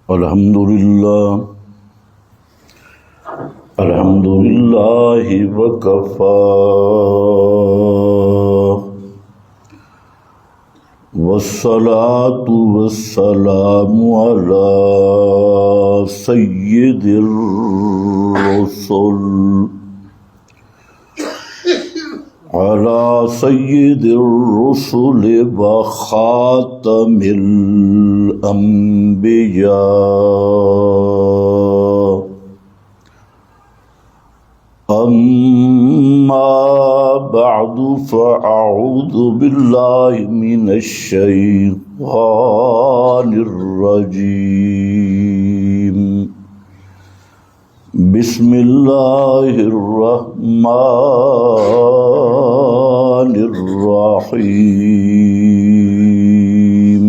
الحمدللہ وکفا والصلاة والسلام علی سید الرسل وخاتم الانبیاء اما بعد فاعوذ باللہ من الشیطان الرجیم بسم اللہ الرحمن الرحیم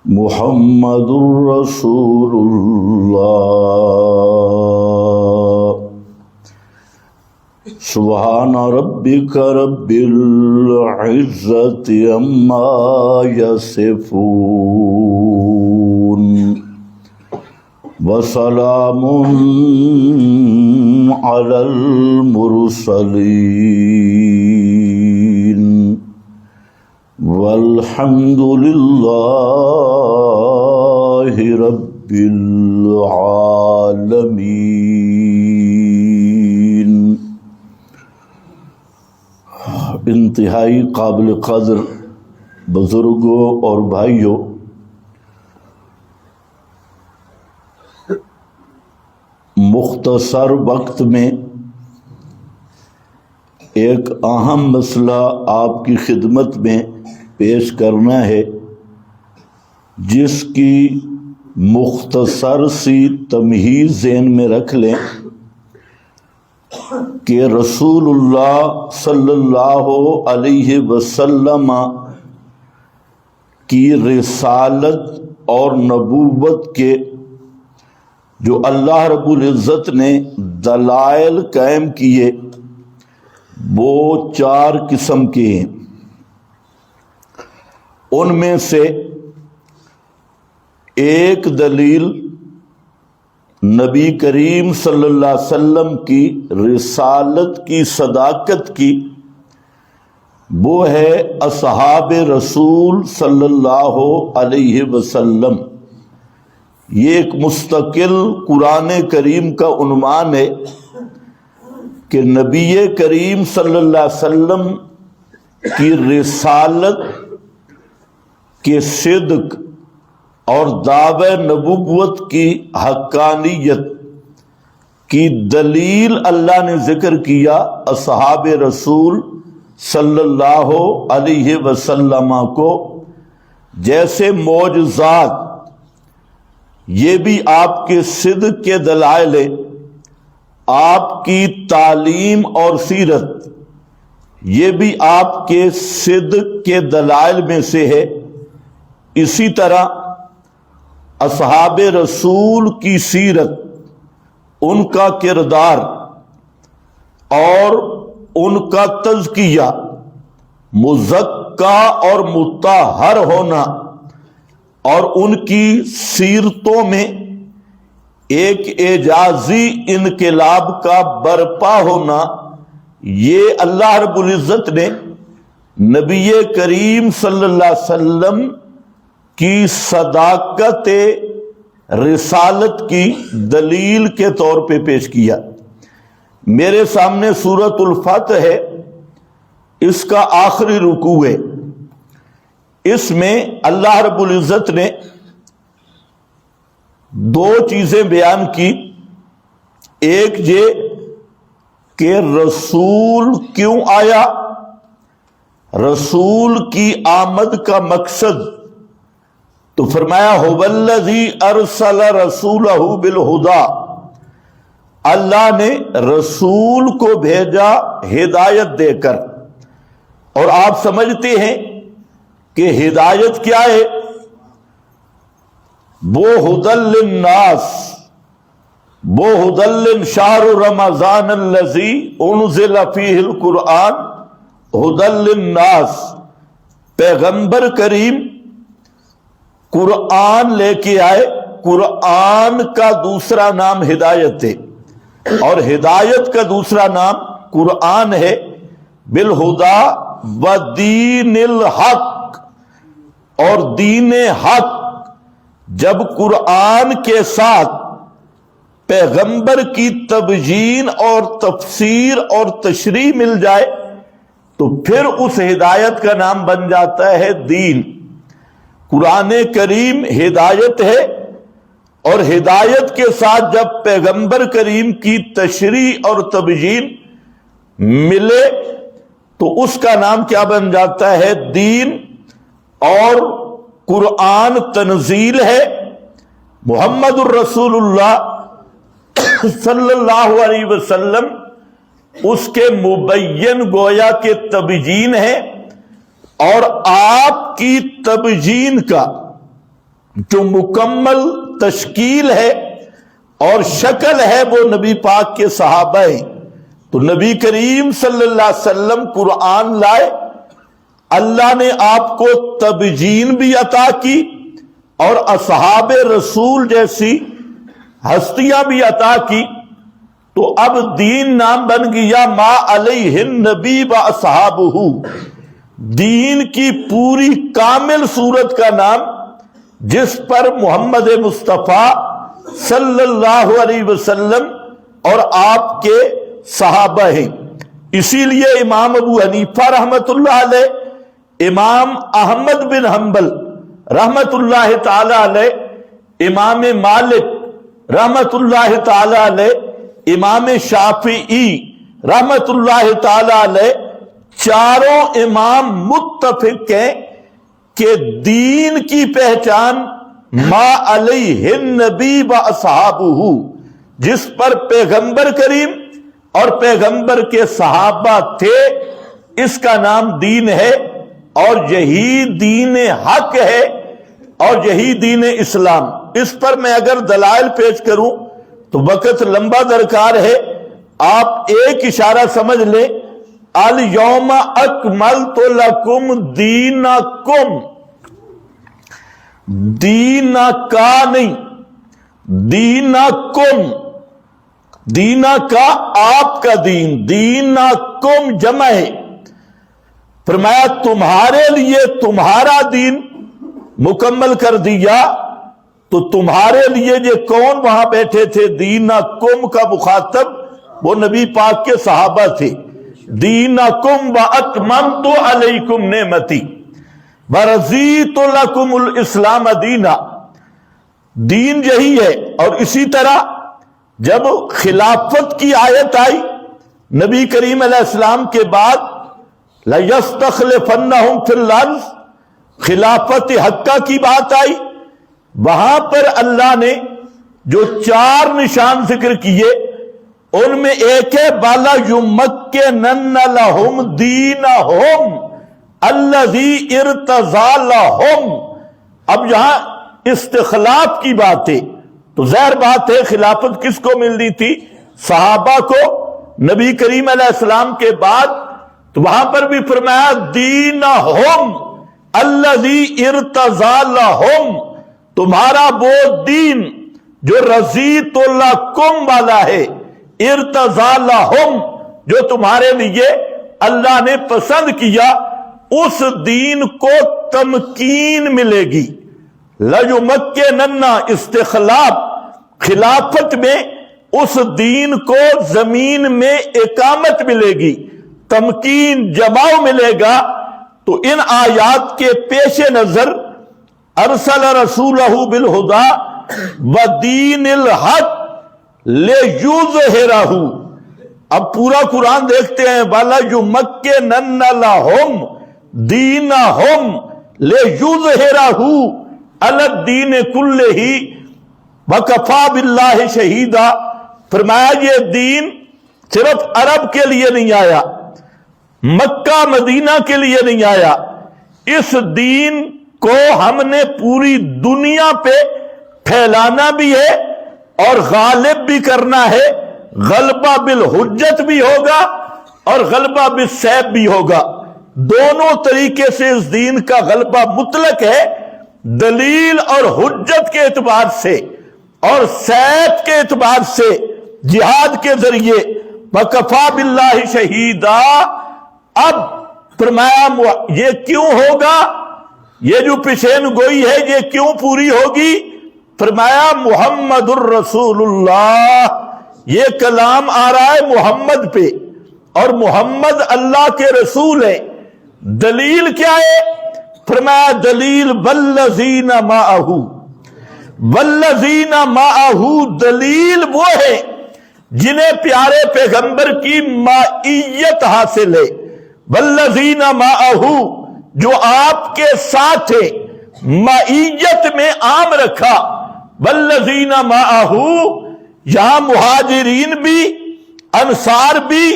محمد رسول اللہ سبحان ربک رب العزت عما یصفون وسلام علی المرسلین والحمد للہ رب العالمین۔ انتہائی قابل قدر بزرگوں اور بھائیوں، مختصر وقت میں ایک اہم مسئلہ آپ کی خدمت میں پیش کرنا ہے، جس کی مختصر سی تمہید ذہن میں رکھ لیں کہ رسول اللہ صلی اللہ علیہ وسلم کی رسالت اور نبوت کے جو اللہ رب العزت نے دلائل قائم کیے وہ 4 قسم کے ہیں۔ ان میں سے ایک دلیل نبی کریم صلی اللہ علیہ وسلم کی رسالت کی صداقت کی، وہ ہے اصحاب رسول صلی اللہ علیہ وسلم۔ یہ ایک مستقل قرآن کریم کا عنوان ہے کہ نبی کریم صلی اللہ علیہ وسلم کی رسالت کے صدق اور دعوی نبوت کی حقانیت کی دلیل اللہ نے ذکر کیا اصحاب رسول صلی اللہ علیہ وسلم کو۔ جیسے معجزات یہ بھی آپ کے صدق کے دلائل ہیں، آپ کی تعلیم اور سیرت یہ بھی آپ کے صدق کے دلائل میں سے ہے۔ اسی طرح اصحاب رسول کی سیرت، ان کا کردار اور ان کا تزکیہ، مزکا اور مطہر ہونا، اور ان کی سیرتوں میں ایک اعجازی انقلاب کا برپا ہونا، یہ اللہ رب العزت نے نبی کریم صلی اللہ علیہ وسلم کی صداقت رسالت کی دلیل کے طور پہ پیش کیا۔ میرے سامنے سورۃ الفتح ہے، اس کا آخری رکوع ہے۔ اس میں اللہ رب العزت نے 2 چیزیں بیان کی۔ ایک یہ کہ رسول کیوں آیا، رسول کی آمد کا مقصد، تو فرمایا هو الذی ارسل رسولہ بالہدی، اللہ نے رسول کو بھیجا ہدایت دے کر۔ اور آپ سمجھتے ہیں کہ ہدایت کیا ہے؟ وہ ہدی للناس، وہ ہدی شہر رمضان الذی انزل فیہ القرآن، ہدی للناس، پیغمبر کریم قرآن لے کے آئے. قرآن کا دوسرا نام ہدایت ہے، اور ہدایت کا دوسرا نام قرآن ہے. بالہدا ودین الحق، اور دین حق. جب قرآن کے ساتھ پیغمبر کی تبیین اور تفسیر اور تشریح مل جائے تو پھر اس ہدایت کا نام بن جاتا ہے دین. قرآن کریم ہدایت ہے، اور ہدایت کے ساتھ جب پیغمبر کریم کی تشریح اور تبیین ملے تو اس کا نام کیا بن جاتا ہے؟ دین. اور قرآن تنزیل ہے، محمد الرسول اللہ صلی اللہ علیہ وسلم اس کے مبین گویا کے تبیین ہے، اور آپ کی تبیین کا جو مکمل تشکیل ہے اور شکل ہے وہ نبی پاک کے صحابہ ہیں. تو نبی کریم صلی اللہ علیہ وسلم قرآن لائے، اللہ نے آپ کو تبیین بھی عطا کی اور اصحاب رسول جیسی ہستیاں بھی عطا کی. تو اب دین نام بن گیا ما علیہ النبی و اصحابہ. دین کی پوری کامل صورت کا نام جس پر محمد مصطفیٰ صلی اللہ علیہ وسلم اور آپ کے صحابہ ہیں. اسی لیے امام ابو حنیفہ رحمت اللہ علیہ، امام احمد بن حنبل رحمت اللہ تعالی علیہ، امام مالک رحمت اللہ تعالی علیہ، امام شافعی رحمت اللہ تعالی علیہ، چاروں امام متفق ہیں کہ دین کی پہچان ما علیہ النبی و اصحابہ، جس پر پیغمبر کریم اور پیغمبر کے صحابہ تھے، اس کا نام دین ہے. اور یہی دین حق ہے اور یہی دین اسلام. اس پر میں اگر دلائل پیش کروں تو وقت لمبا درکار ہے. آپ ایک اشارہ سمجھ لیں، الیوم اکملت لکم دینکم، دینا کا نہیں، دینکم، دینا کا آپ کا دین، دینکم جمع ہے. فرمایا تمہارے لیے تمہارا دین مکمل کر دیا. تو تمہارے لیے یہ کون وہاں بیٹھے تھے؟ دینکم کا مخاطب وہ نبی پاک کے صحابہ تھے. دینکم واتممت علیکم نعمتی ورضیت لکم الاسلام دینا. دین یہی ہے. اور اسی طرح جب خلافت کی آیت آئی نبی کریم علیہ السلام کے بعد، لَيَسْتَخْلِفَنَّهُمْ فِي الْأَرْضِ، خلافت حقہ کی بات آئی، وہاں پر اللہ نے جو 4 نشان ذکر کیے ان میں ایک ہے بالا یمکنن لہم دینہم الذی ارتضی لہم. اب یہاں استخلاف کی بات ہے تو ظاہر بات ہے خلافت کس کو ملنی تھی؟ صحابہ کو. نبی کریم علیہ السلام کے بعد تو وہاں پر بھی فرمایا دینہم الذی ارتضی لہم، تمہارا وہ دین جو رضیت لکم والا ہے، ارتضی لہم جو تمہارے لیے اللہ نے پسند کیا، اس دین کو تمکین ملے گی. لَيُمَكِّنَنَّ استخلاف، خلافت میں اس دین کو زمین میں اقامت ملے گی، تمکین جماؤ ملے گا. تو ان آیات کے پیش نظر ارسل رسولہ بالہدی ودین الحق لیظہرہ. اب پورا قرآن دیکھتے ہیں، وَلَيُمَكِّنَنَّ لَهُمْ دِینَهُمْ لیظہرہ علی الدین کلہ وَکَفَى بِاللَّهِ شَہِیدًا. فرمایا یہ دین صرف عرب کے لیے نہیں آیا، مکہ مدینہ کے لیے نہیں آیا، اس دین کو ہم نے پوری دنیا پہ پھیلانا بھی ہے اور غالب بھی کرنا ہے. غلبہ بالحجت بھی ہوگا اور غلبہ بالسیف بھی ہوگا. دونوں طریقے سے اس دین کا غلبہ مطلق ہے، دلیل اور حجت کے اعتبار سے اور سیف کے اعتبار سے، جہاد کے ذریعے۔ وَكَفَى بِاللَّهِ شَهِيدًا۔ اب فرمایا یہ کیوں ہوگا، یہ جو پیشین گوئی ہے یہ کیوں پوری ہوگی؟ فرمایا محمد الرسول اللہ، یہ کلام آ رہا ہے محمد پہ، اور محمد اللہ کے رسول ہے۔ دلیل کیا ہے؟ فرمایا دلیل والذین معہ، والذین معہ، دلیل وہ ہے جنہیں پیارے پیغمبر کی معیت حاصل ہے۔ والذین معہ، جو آپ کے ساتھ ہے، معیت میں عام رکھا۔ والذین معہ، یہاں مہاجرین بھی، انصار بھی،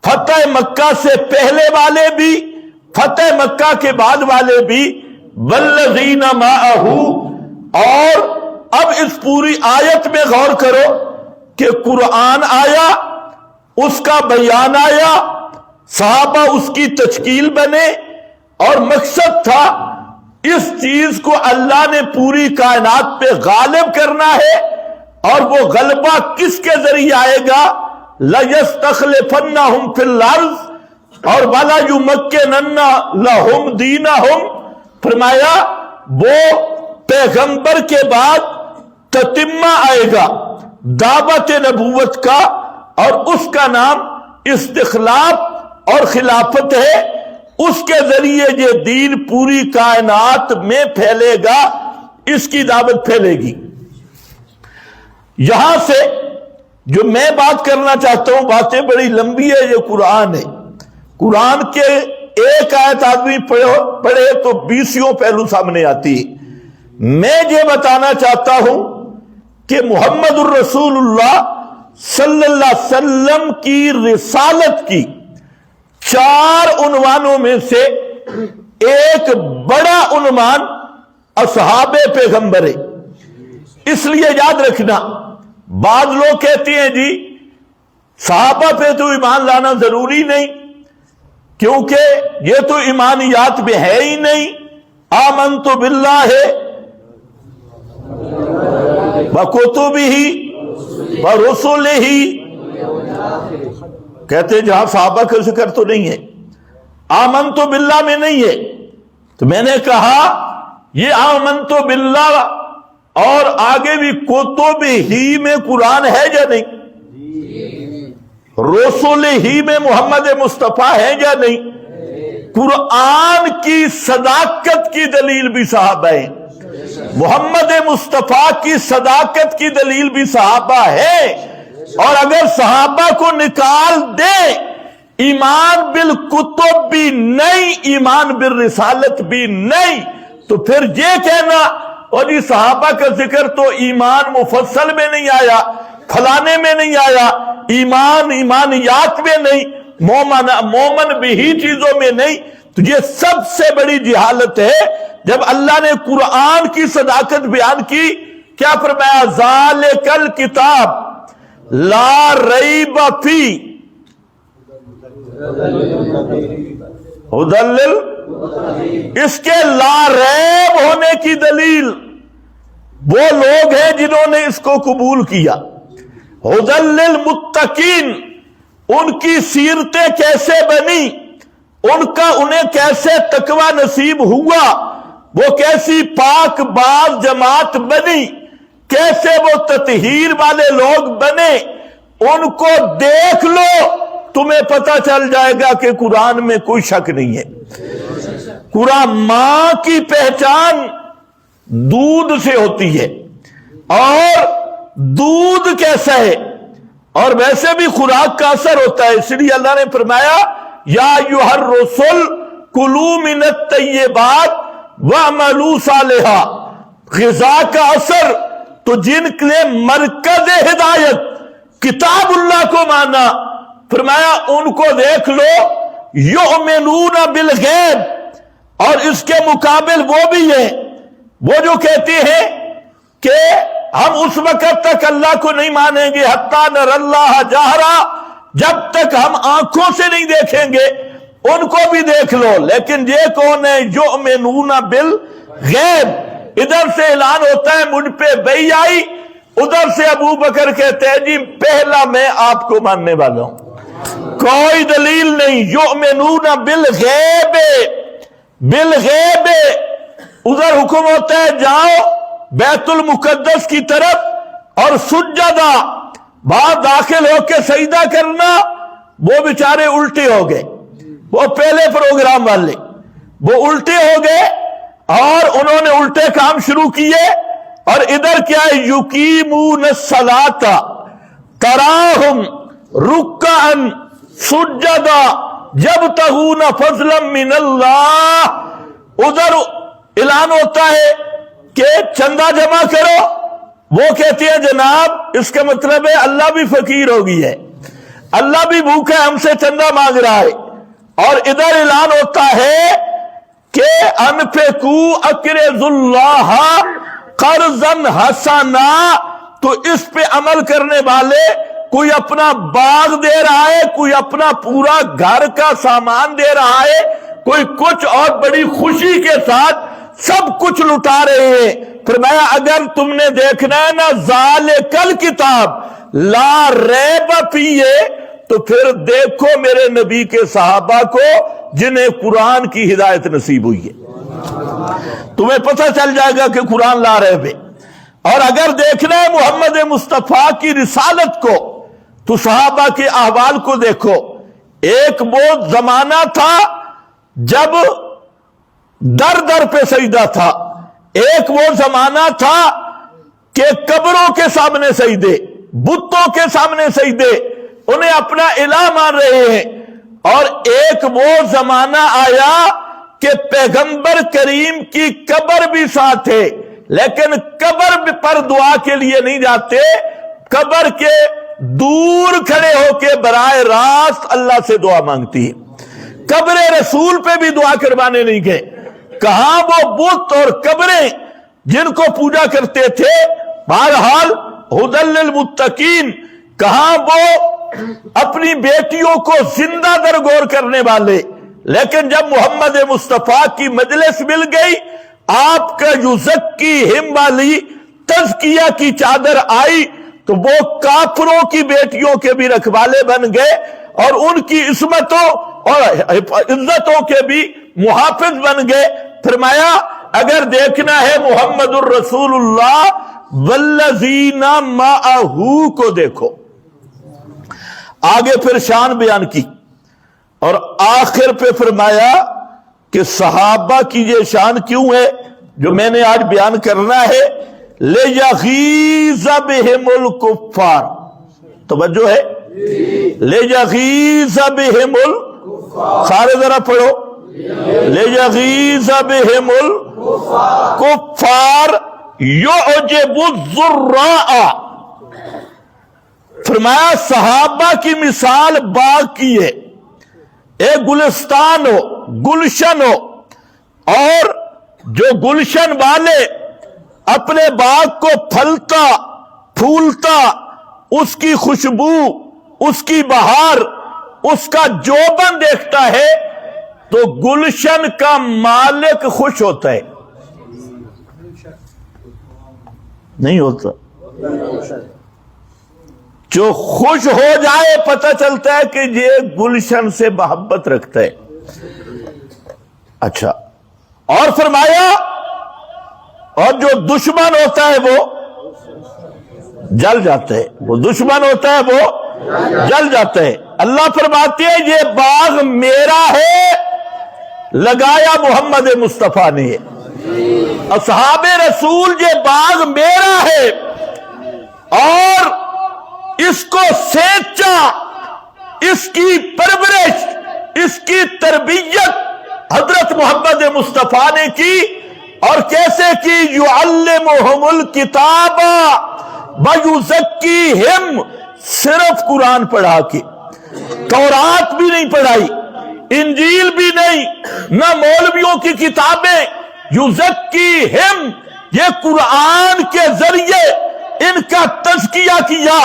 فتح مکہ سے پہلے والے بھی، فتح مکہ کے بعد والے بھی، والذین معہ۔ اور اب اس پوری آیت میں غور کرو کہ قرآن آیا، اس کا بیان آیا، صحابہ اس کی تشکیل بنے، اور مقصد تھا اس چیز کو اللہ نے پوری کائنات پہ غالب کرنا ہے، اور وہ غلبہ کس کے ذریعے آئے گا؟ لَيَسْتَخْلِفَنَّهُمْ فِي الْأَرْضِ اور وَلَا يُمَكِّنَنَّ لَهُمْ دِينَهُمْ۔ فرمایا وہ پیغمبر کے بعد تتمہ آئے گا دعوت نبوت کا، اور اس کا نام استخلاف اور خلافت ہے۔ اس کے ذریعے یہ دین پوری کائنات میں پھیلے گا، اس کی دعوت پھیلے گی۔ یہاں سے جو میں بات کرنا چاہتا ہوں، باتیں بڑی لمبی ہے، یہ قرآن ہے۔ قرآن کے ایک آیت آدمی پڑھے تو 20 پہلو سامنے آتی ہے۔ میں یہ بتانا چاہتا ہوں کہ محمد الرسول اللہ صلی اللہ علیہ وسلم کی رسالت کی 4 عنوانوں میں سے ایک بڑا عنوان اصحاب پیغمبر ہے۔ اس لیے یاد رکھنا، بعض لوگ کہتے ہیں جی صحابہ پہ تو ایمان لانا ضروری نہیں، کیونکہ یہ تو ایمانیات میں ہے ہی نہیں۔ آمنت باللہ وکتبہ ورسلہ، کہتے ہیں جہاں صحابہ کا ذکر تو نہیں ہے، آمنت باللہ میں نہیں ہے۔ تو میں نے کہا یہ آمنت باللہ اور آگے بھی کتب ہی میں قرآن ہے یا نہیں؟ رسول ہی میں محمد مصطفیٰ ہے یا نہیں؟ قرآن کی صداقت کی دلیل بھی صحابہ ہیں، محمد مصطفیٰ کی صداقت کی دلیل بھی صحابہ ہے۔ اور اگر صحابہ کو نکال دے، ایمان بالکتب بھی نہیں، ایمان بالرسالت بھی نہیں، تو پھر یہ کہنا اور یہ صحابہ کا ذکر تو ایمان مفصل میں نہیں آیا، فلانے میں نہیں آیا، ایمانیات میں نہیں، مومن بھی ہی چیزوں میں نہیں، تو یہ سب سے بڑی جہالت ہے۔ جب اللہ نے قرآن کی صداقت بیان کی، کیا فرمایا؟ ذالک الکتاب لا ریب فی ہدی، اس کے لا ریب ہونے کی دلیل وہ لوگ ہیں جنہوں نے اس کو قبول کیا۔ ہدی للمتقین، ان کی سیرتیں کیسے بنی، انہیں کیسے تقوی نصیب ہوا، وہ کیسی پاک باز جماعت بنی، کیسے وہ تطہیر والے لوگ بنے، ان کو دیکھ لو، تمہیں پتہ چل جائے گا کہ قرآن میں کوئی شک نہیں ہے۔ قرآن ماں کی پہچان دودھ سے ہوتی ہے، اور دودھ کیسا ہے، اور ویسے بھی خوراک کا اثر ہوتا ہے۔ اس لیے اللہ نے فرمایا یا ایھا الرسل کلوا من الطیبات واعملوا صالحا، غذا کا اثر تو جن نے مرکز ہدایت کتاب اللہ کو مانا، فرمایا ان کو دیکھ لو، یؤمنون بالغیب، اور اس کے مقابل وہ بھی ہیں وہ جو کہتے ہیں کہ ہم اس وقت تک اللہ کو نہیں مانیں گے حتی نر اللہ جہرا، جب تک ہم آنکھوں سے نہیں دیکھیں گے، ان کو بھی دیکھ لو. لیکن یہ کون ہے؟ یؤمنون بالغیب. ادھر سے اعلان ہوتا ہے مجھ پہ وحی آئی, ادھر سے ابو بکر کہتے ہیں جی پہلا میں آپ کو ماننے والا ہوں, کوئی دلیل نہیں. یؤمنون بالغیب, بالغیب. ادھر حکم ہوتا ہے جاؤ بیت المقدس کی طرف اور سجدہ, باہر داخل ہو کے سجدہ کرنا. وہ بیچارے الٹے ہو گئے, وہ پہلے پروگرام والے وہ الٹے ہو گئے اور انہوں نے الٹے کام شروع کیے. اور ادھر کیا ہے؟ یقیمون الصلاۃ تراہم رکعا سجدا یبتغون فضلا من اللہ. ادھر اعلان ہوتا ہے کہ چندہ جمع کرو, وہ کہتے ہیں جناب اس کا مطلب ہے اللہ بھی فقیر ہو گئی ہے, اللہ بھی بھوکا ہے, ہم سے چندہ مانگ رہا ہے. اور ادھر اعلان ہوتا ہے کہ انفقوا اقرضوا اللہ قرضا حسنا. تو اس پہ عمل کرنے والے کوئی اپنا باغ دے رہا ہے, کوئی اپنا پورا گھر کا سامان دے رہا ہے, کوئی کچھ, اور بڑی خوشی کے ساتھ سب کچھ لٹا رہے ہیں. فرمایا اگر تم نے دیکھنا ہے نا ذالک الکتاب لا ریب فیہ, تو پھر دیکھو میرے نبی کے صحابہ کو جنہیں قرآن کی ہدایت نصیب ہوئی ہے, تمہیں پتہ چل جائے گا کہ قرآن لا ریب ہے. اور اگر دیکھنا ہے محمد مصطفیٰ کی رسالت کو تو صحابہ کے احوال کو دیکھو. ایک وہ زمانہ تھا جب در در پہ سجدہ تھا, ایک وہ زمانہ تھا کہ قبروں کے سامنے سجدے, بتوں کے سامنے سجدے, انہیں اپنا الہ مان رہے ہیں. اور ایک وہ زمانہ آیا کہ پیغمبر کریم کی قبر بھی ساتھ ہے, لیکن قبر پر دعا کے لیے نہیں جاتے, قبر کے دور کھڑے ہو کے براہ راست اللہ سے دعا مانگتی ہے. قبر رسول پہ بھی دعا کروانے نہیں گئے. کہاں وہ بت اور قبریں جن کو پوجا کرتے تھے, بہرحال ھدی للمتقین, کہاں وہ اپنی بیٹیوں کو زندہ درگور کرنے والے. لیکن جب محمد مصطفیٰ کی مجلس مل گئی, آپ کا یزکیہم والی تزکیہ کی چادر آئی, تو وہ کافروں کی بیٹیوں کے بھی رکھوالے بن گئے اور ان کی عصمتوں اور عزتوں کے بھی محافظ بن گئے. فرمایا اگر دیکھنا ہے محمد الرسول اللہ والذین معہ کو دیکھو. آگے پھر شان بیان کی اور آخر پہ فرمایا کہ صحابہ کی یہ شان کیوں ہے جو میں نے آج بیان کرنا ہے. لِيَغِيظَ بِهِمُ الْكُفَّارِ, توجہ ہے, لِيَغِيظَ بِهِمُ الْكُفَّارِ, سارے ذرا پڑھو, لِيَغِيظَ بِهِمُ الْكُفَّارِ يُعْجِبُ الزُّرَّاءَ. فرمایا صحابہ کی مثال باغ کی ہے, ایک گلستان ہو, گلشن ہو, اور جو گلشن والے اپنے باغ کو پھلتا پھولتا, اس کی خوشبو, اس کی بہار, اس کا جوبن دیکھتا ہے تو گلشن کا مالک خوش ہوتا ہے, نہیں ہوتا؟ جو خوش ہو جائے پتہ چلتا ہے کہ یہ گلشن سے محبت رکھتا ہے. اچھا, اور فرمایا اور جو دشمن ہوتا ہے وہ جل جاتا ہے, وہ دشمن ہوتا ہے وہ جل جاتا ہے. اللہ فرماتے ہیں یہ باغ میرا ہے, لگایا محمد مصطفیٰ نے, اصحاب رسول یہ باغ میرا ہے, اور اس کو سینچا, اس کی پرورش, اس کی تربیت حضرت محمد مصطفیٰ نے کی. اور کیسے کی؟ یعلمہم الکتاب ویزکیہم, صرف قرآن پڑھا کے, تورات بھی نہیں پڑھائی, انجیل بھی نہیں, نہ مولویوں کی کتابیں. یزکیہم, یہ قرآن کے ذریعے ان کا تزکیہ کیا.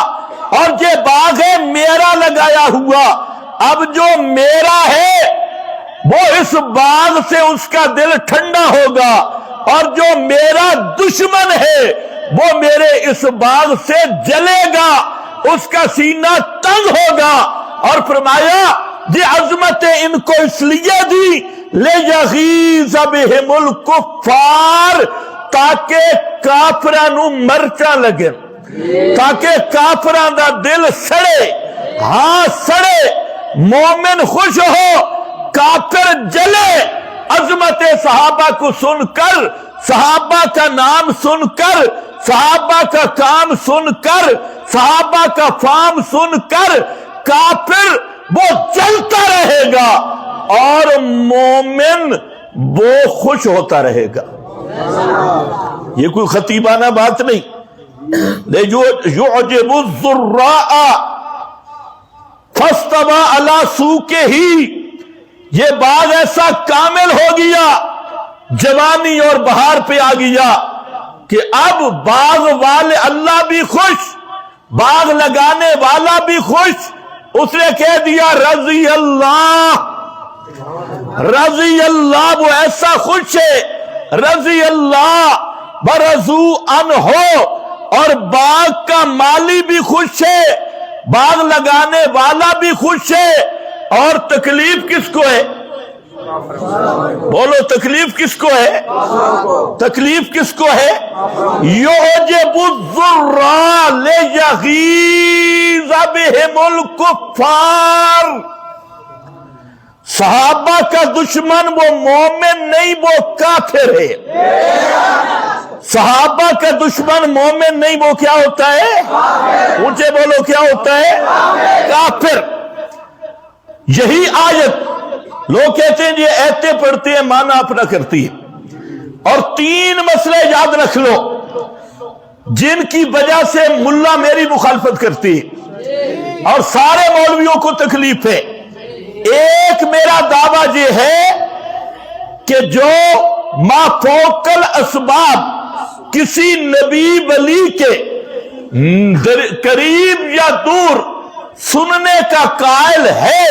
اور یہ باغ ہے میرا لگایا ہوا, اب جو میرا ہے وہ اس باغ سے اس کا دل ٹھنڈا ہوگا، اور جو میرا دشمن ہے وہ میرے اس باغ سے جلے گا، اس کا سینہ تنگ ہوگا۔ اور فرمایا یہ عظمت ان کو اس لیے دی لِيَغِيظَ بِهِمُ الْكُفَّارِ، تاکہ کافراں نو مرچاں لگے، تاکہ کافراں دا دل سڑے، ہاں سڑے، مومن خوش ہو، کافر جلے۔ عظمت صحابہ کو سن کر، صحابہ کا نام سن کر، صحابہ کا کام سن کر، صحابہ کا فام سن کر کافر وہ جلتا رہے گا اور مومن وہ خوش ہوتا رہے گا۔ یہ کوئی خطیبانہ بات نہیں۔ یعجب الزراء فاستوى على سوقه، یہ باغ ایسا کامل ہو گیا، جوانی اور بہار پہ آ گیا کہ اب باغ والے اللہ بھی خوش، باغ لگانے والا بھی خوش۔ اس نے کہہ دیا رضی اللہ، رضی اللہ، وہ ایسا خوش ہے، رضی اللہ برضوا عنہ، اور باغ کا مالی بھی خوش ہے، باغ لگانے والا بھی خوش ہے۔ اور تکلیف کس کو ہے؟ بولو تکلیف کس کو ہے؟ تکلیف کس کو ہے؟ یعجب الزراء لِيَغِيظَ بِهِمُ الْكُفَّارِ، صحابہ کا دشمن وہ مومن نہیں، وہ کافر ہے۔ صحابہ کا دشمن مومن نہیں، وہ کیا ہوتا ہے؟ اونچے بولو کیا ہوتا ہے؟ کافر۔ یہی آیت لوگ کہتے ہیں یہ ایتے پڑھتے ہیں معنی اپنا کرتی ہے، اور تین مسئلے یاد رکھ لو جن کی وجہ سے ملا میری مخالفت کرتی ہے اور سارے مولویوں کو تکلیف ہے۔ ایک میرا دعویٰ یہ ہے کہ جو ما فوق الاسباب کسی نبی ولی کے قریب یا دور سننے کا قائل ہے،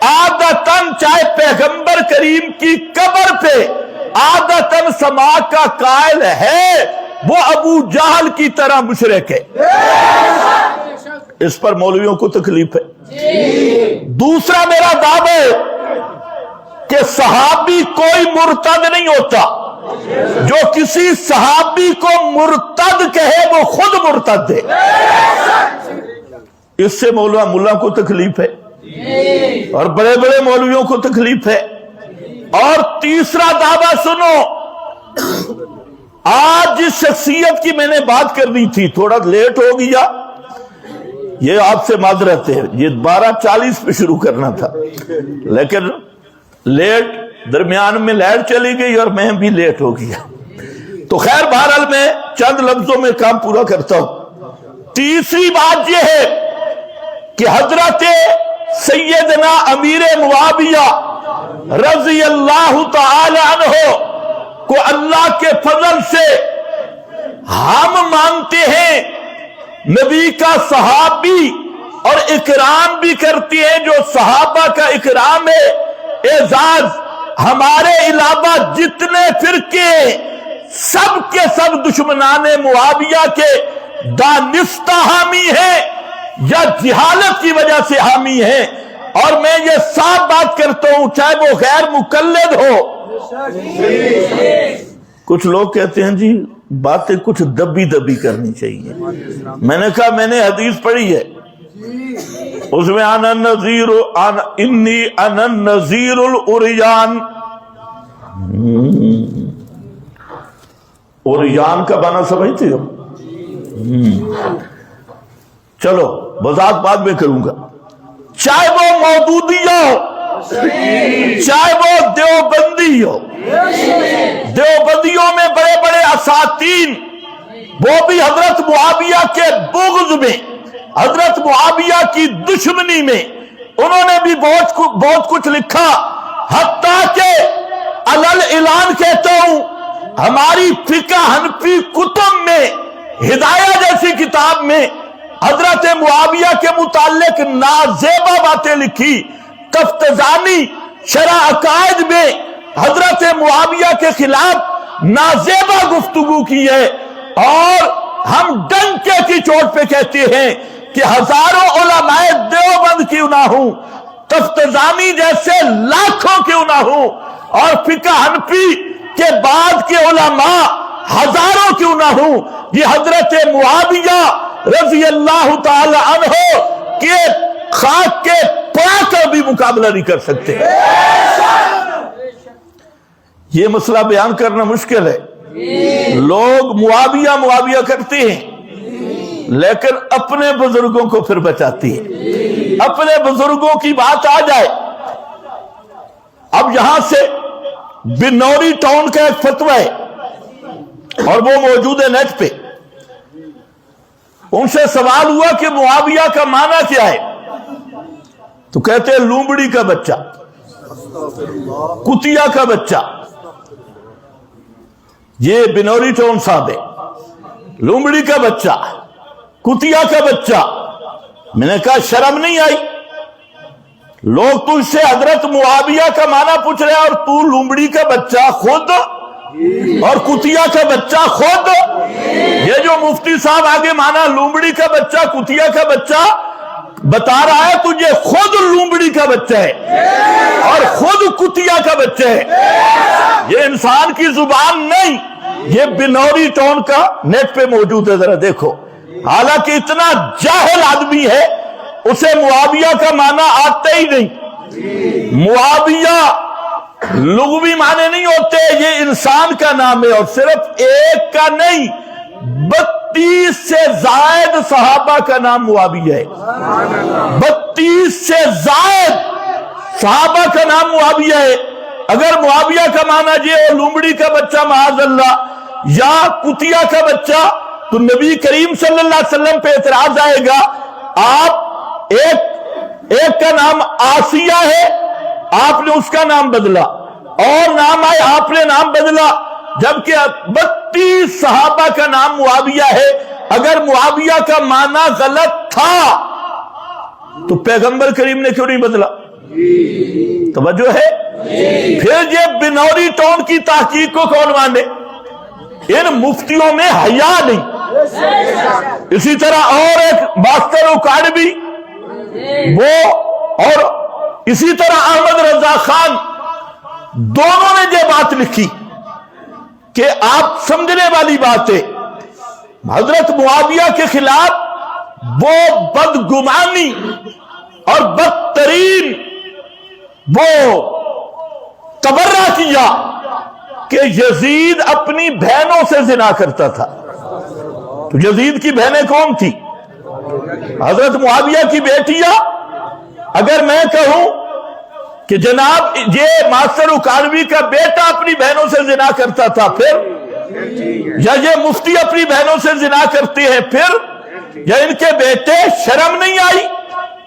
عادتاً چاہے پیغمبر کریم کی قبر پہ عادتاً سماع کا قائل ہے، وہ ابو جہل کی طرح مشرک ہے۔ اس پر مولویوں کو تکلیف ہے۔ دوسرا میرا دعویٰ ہے کہ صحابی کوئی مرتد نہیں ہوتا، جو کسی صحابی کو مرتد کہے وہ خود مرتد ہے۔ اس سے ملا کو تکلیف ہے اور بڑے بڑے مولویوں کو تکلیف ہے۔ اور تیسرا دعویٰ سنو، آج جس شخصیت کی میں نے بات کرنی تھی تھوڑا لیٹ ہو گیا، یہ آپ سے معذرت ہے، یہ 12:40 پہ شروع کرنا تھا، لیکن لیٹ درمیان میں لائٹ چلی گئی اور میں بھی لیٹ ہو گیا، تو خیر بہرحال میں چند لفظوں میں کام پورا کرتا ہوں۔ تیسری بات یہ ہے کہ حضرت سیدنا امیر معاویہ رضی اللہ تعالی عنہ کو اللہ کے فضل سے ہم مانتے ہیں نبی کا صحابی، اور اکرام بھی کرتے ہیں جو صحابہ کا اکرام ہے، اعزاز۔ ہمارے علاوہ جتنے فرقے سب کے سب دشمنان معاویہ کے دانستہ حامی ہیں یا جہالت کی وجہ سے حامی ہیں، اور میں یہ صاف بات کرتا ہوں چاہے وہ غیر مقلد ہو۔ کچھ لوگ کہتے ہیں جی باتیں کچھ دبی دبی کرنی چاہیے، میں نے کہا میں نے حدیث پڑھی ہے، اس میں انی انا النذیر العریان، عریان کا معنی سمجھتے ہو؟ چلو وضاحت بعد میں کروں گا۔ چاہے وہ مودودیہ ہو، چاہے وہ دیوبندی ہو، دیوبندیوں میں بڑے بڑے اساتین وہ بھی حضرت معاویہ کے بغض میں، حضرت معاویہ کی دشمنی میں انہوں نے بھی بہت کچھ لکھا، حتیٰ کہ علل اعلان کہتا ہوں ہماری فقہ حنفی کتب میں ہدایہ جیسی کتاب میں حضرت معاویہ کے متعلق نازیبہ باتیں لکھی۔ تفتزانی شرع عقائد میں حضرت معاویہ کے خلاف نازیبہ گفتگو کی ہے، اور ہم ڈنکے کی چوٹ پہ کہتے ہیں کہ ہزاروں علماء دیوبند کیوں نہ ہوں، تفتزانی جیسے لاکھوں کیوں نہ ہوں، اور فقہ حنفی کے بعد کے علماء ہزاروں کیوں نہ ہوں، یہ حضرت معاویہ رضی اللہ تعالی عنہ کے خاک کے پا کا بھی مقابلہ نہیں کر سکتے۔ یہ مسئلہ بیان کرنا مشکل ہے، لوگ معاویہ معاویہ کرتے ہیں لیکن اپنے بزرگوں کو پھر بچاتی ہے۔ اپنے بزرگوں کی بات آ جائے، اب یہاں سے بنوری ٹاؤن کا ایک فتویٰ ہے اور وہ موجود ہے نیٹ پہ، ان سے سوال ہوا کہ معاویہ کا معنی کیا ہے، تو کہتے ہیں لومڑی کا بچہ، کتیا کا بچہ۔ یہ بنوری ٹاؤن صاحب ہے، لومڑی کا بچہ، کتیا کا بچہ۔ میں نے کہا شرم نہیں آئی؟ لوگ تجھ سے حضرت معاویہ کا معنی پوچھ رہے ہیں اور تو لومڑی کا بچہ خود اور کتیا کا بچہ خود۔ یہ جو مفتی صاحب آگے مانا لومڑی کا بچہ کتیا کا بچہ بتا رہا ہے، تجھے خود لومڑی کا بچہ ہے اور خود کتیا کا بچہ ہے۔ یہ انسان کی زبان نہیں، یہ بنوری ٹاؤن کا نیٹ پہ موجود ہے، ذرا دیکھو۔ حالانکہ اتنا جاہل آدمی ہے، اسے معاویہ کا معنی آتا ہی نہیں۔ معاویہ لغوی معنی نہیں ہوتے، یہ انسان کا نام ہے، اور صرف ایک کا نہیں، 32 سے زائد صحابہ کا نام معاویہ ہے۔ 32 سے زائد صحابہ کا نام معاویہ ہے۔ اگر معاویہ کا معنی یہ اور لومڑی کا بچہ معاذ اللہ یا کتیا کا بچہ، تو نبی کریم صلی اللہ علیہ وسلم پہ اعتراض آئے گا۔ آپ ایک کا نام آسیہ ہے، آپ نے اس کا نام بدلا، اور نام آئے آپ نے نام بدلا، جبکہ 32 صحابہ کا نام معاویہ ہے۔ اگر معاویہ کا معنی غلط تھا تو پیغمبر کریم نے کیوں نہیں بدلا؟ توجہ ہے؟ پھر یہ بنوری ٹاؤن کی تحقیق کو کون مانے؟ ان مفتیوں میں حیا نہیں۔ اسی طرح اور ایک ماسٹر اکاڈمی، وہ اور اسی طرح احمد رضا خان، دونوں نے یہ بات لکھی کہ آپ سمجھنے والی بات ہے، حضرت معاویہ کے خلاف وہ بدگمانی اور بدترین وہ تبرہ کیا کہ یزید اپنی بہنوں سے زنا کرتا تھا۔ تو یزید کی بہنیں کون تھی؟ حضرت معاویہ کی بیٹیاں۔ اگر میں کہوں کہ جناب یہ ماسٹر اکاڈمی کا بیٹا اپنی بہنوں سے زنا کرتا تھا، پھر یا یہ مفتی اپنی بہنوں سے زنا کرتے ہیں، پھر یا ان کے بیٹے، شرم نہیں آئی؟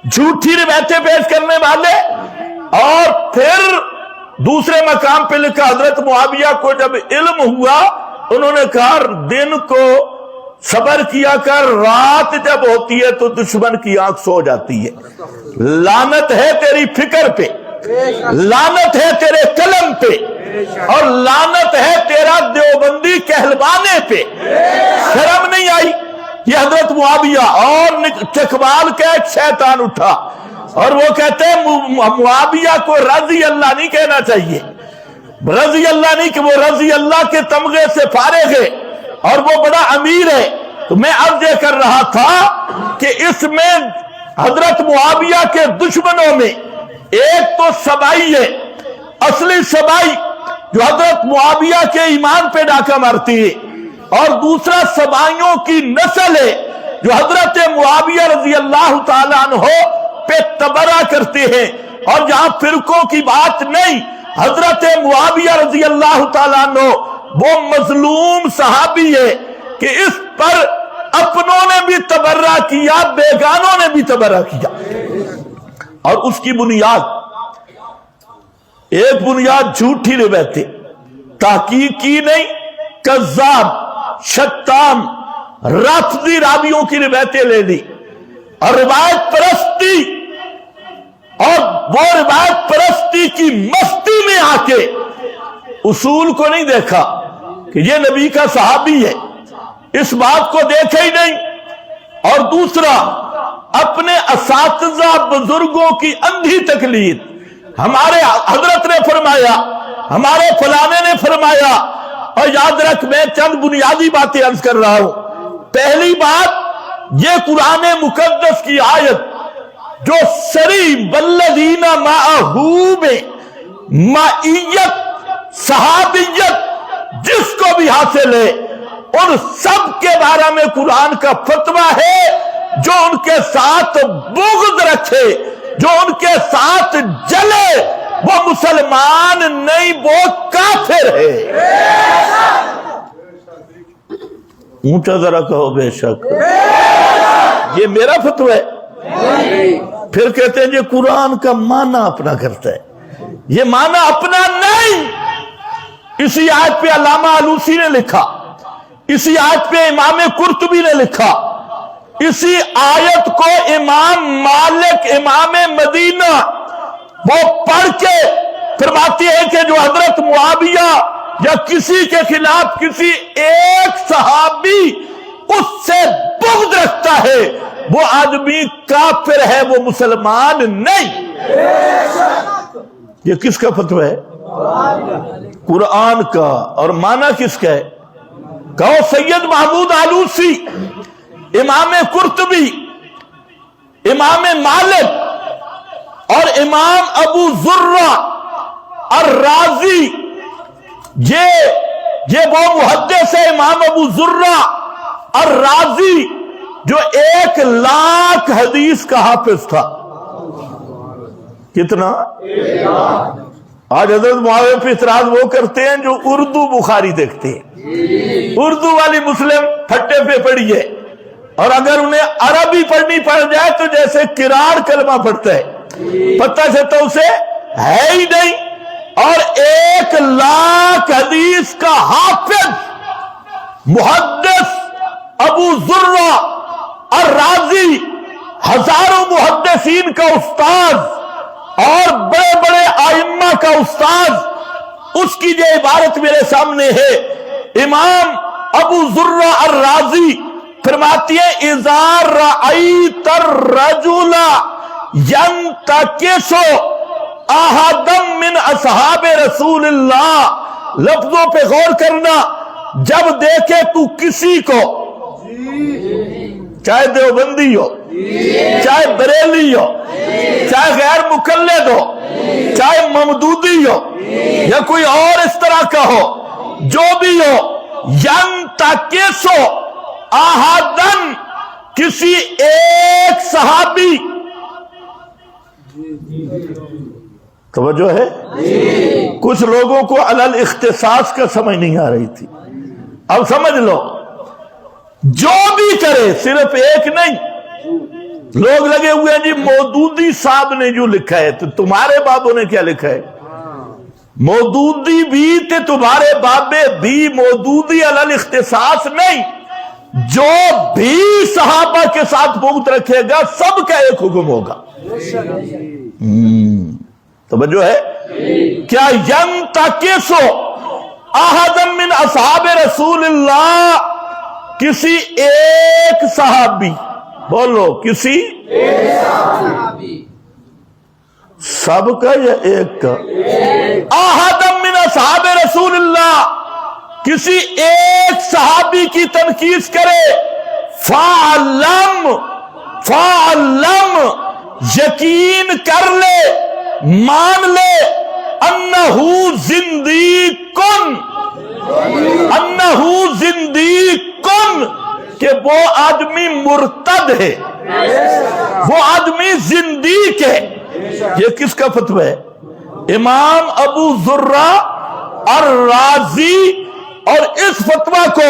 جھوٹی روایتیں پیش کرنے والے۔ اور پھر دوسرے مقام پہ لکھا حضرت معاویہ کو جب علم ہوا، انہوں نے کہا دن کو صبر کیا کر، رات جب ہوتی ہے تو دشمن کی آنکھ سو جاتی ہے۔ لعنت ہے تیری فکر پہ، لعنت ہے تیرے قلم پہ، اور لعنت ہے تیرا دیوبندی کہلوانے پہ۔ شرم نہیں آئی؟ یہ حضرت معاویہ اور چکوال کا ایک شیطان اٹھا اور وہ کہتے ہیں معاویہ کو رضی اللہ نہیں کہنا چاہیے، رضی اللہ نہیں، کہ وہ رضی اللہ کے تمغے سے فارغ ہے اور وہ بڑا امیر ہے۔ تو میں عرض یہ کر رہا تھا کہ اس میں حضرت معاویہ کے دشمنوں میں ایک تو سبائی ہے، اصلی سبائی جو حضرت معاویہ کے ایمان پہ ڈاکہ مارتی ہے، اور دوسرا سبائیوں کی نسل ہے جو حضرت معاویہ رضی اللہ تعالیٰ عنہ پہ تبرہ کرتے ہیں۔ اور جہاں فرقوں کی بات نہیں، حضرت معاویہ رضی اللہ تعالیٰ عنہ وہ مظلوم صحابی ہے کہ اس پر اپنوں نے بھی تبرہ کیا، بیگانوں نے بھی تبرہ کیا۔ اور اس کی بنیاد، ایک بنیاد جھوٹی روایتیں، تحقیق کی نہیں، کذاب، شتام، رافضی راویوں کی روایتیں لے لی، اور روایت پرستی، اور وہ روایت پرستی کی مستی میں آ کے اصول کو نہیں دیکھا کہ یہ نبی کا صحابی ہے، اس بات کو دیکھا ہی نہیں، اور دوسرا اپنے اساتذہ بزرگوں کی اندھی تقلید، ہمارے حضرت نے فرمایا، ہمارے فلانے نے فرمایا۔ اور یاد رکھ، میں چند بنیادی باتیں عرض کر رہا ہوں۔ پہلی بات، یہ قرآن مقدس کی آیت جو سری والذین معہ میں معیت، صحابیت جس کو بھی حاصل ہے، ان سب کے بارے میں قرآن کا فتویٰ ہے، جو ان کے ساتھ بغض رکھے، جو ان کے ساتھ جلے، وہ مسلمان نہیں، وہ کافر ہے۔ اونچا ذرا کہو بے شک۔ یہ میرا فتویٰ ہے؟ پھر کہتے ہیں یہ قرآن کا معنی اپنا کرتا ہے۔ یہ معنی اپنا نہیں، اسی آیت پہ علامہ آلوسی نے لکھا، اسی آیت پہ امام قرطبی نے لکھا، اسی آیت کو امام مالک امام مدینہ وہ پڑھ کے فرماتے ہیں کہ جو حضرت معاویہ یا کسی کے خلاف کسی ایک صحابی اس سے بغض رکھتا ہے، وہ آدمی کافر ہے، وہ مسلمان نہیں۔ یہ کس کا فتویٰ ہے؟ قرآن کا۔ اور معنی کس کا ہے؟ کہو سید محمود آلوسی، امام قرطبی، امام مالک اور امام ابو ذرہ الرازی، یہ وہ محدث ہے امام ابو ذرہ الرازی جو 1,00,000 حدیث کا حافظ تھا۔ کتنا؟ آج حضرت معاویہ پہ اعتراض وہ کرتے ہیں جو اردو بخاری دیکھتے ہیں، اردو والی مسلم پھٹے پہ پڑھی ہے، اور اگر انہیں عربی پڑھنی پڑ جائے تو جیسے قرار کلمہ پڑھتا ہے، پتہ چلتا اسے ہے ہی نہیں۔ اور 1,00,000 حدیث کا حافظ محدث ابو ذرہ الرازی، ہزاروں محدثین کا استاد اور بڑے بڑے ائمہ کا استاد، اس کی جو عبارت میرے سامنے ہے، امام ابو ذرہ الرازی فرماتی ہے اذا رأیت الرجل ینتکس احدا من اصحاب رسول اللہ، لفظوں پہ غور کرنا، جب دیکھے تو کسی کو، چاہے دیوبندی ہو، چاہے بریلی ہو، چاہے غیر مقلد ہو، چاہے ممدودی ہو یا کوئی اور اس طرح کا ہو، جو بھی ہو، ینتکسو احدن، کسی ایک صحابی، توجہ ہے؟ کچھ لوگوں کو علل اختصاص کا سمجھ نہیں آ رہی تھی، اب سمجھ لو، جو بھی کرے، صرف ایک نہیں۔ لوگ لگے ہوئے ہیں جی مودودی صاحب نے جو لکھا ہے، تو تمہارے بابوں نے کیا لکھا ہے؟ مودودی بھی تے تمہارے بابے بھی، مودودی علل اختصاص نہیں۔ جو بھی صحابہ کے ساتھ بغض رکھے گا سب کا ایک حکم ہوگا۔ توجہ ہے؟ کیا ینتکسو احدا من اصحاب رسول اللہ، کسی ایک صحابی، بولو کسی ایک صحابی، سب کا یا ایک کا؟ احدا من اصحاب رسول اللہ، کسی ایک صحابی کی تنقیص کرے، فَعَلَّمْ، یقین کر لے، مان لے، انہو زندیقن، انہو زندیقن، کہ وہ آدمی مرتد ہے، وہ آدمی زندیق ہے۔ یہ کس کا فتویٰ ہے؟ امام ابو ذرہ الرازی۔ اور اس فتویٰ کو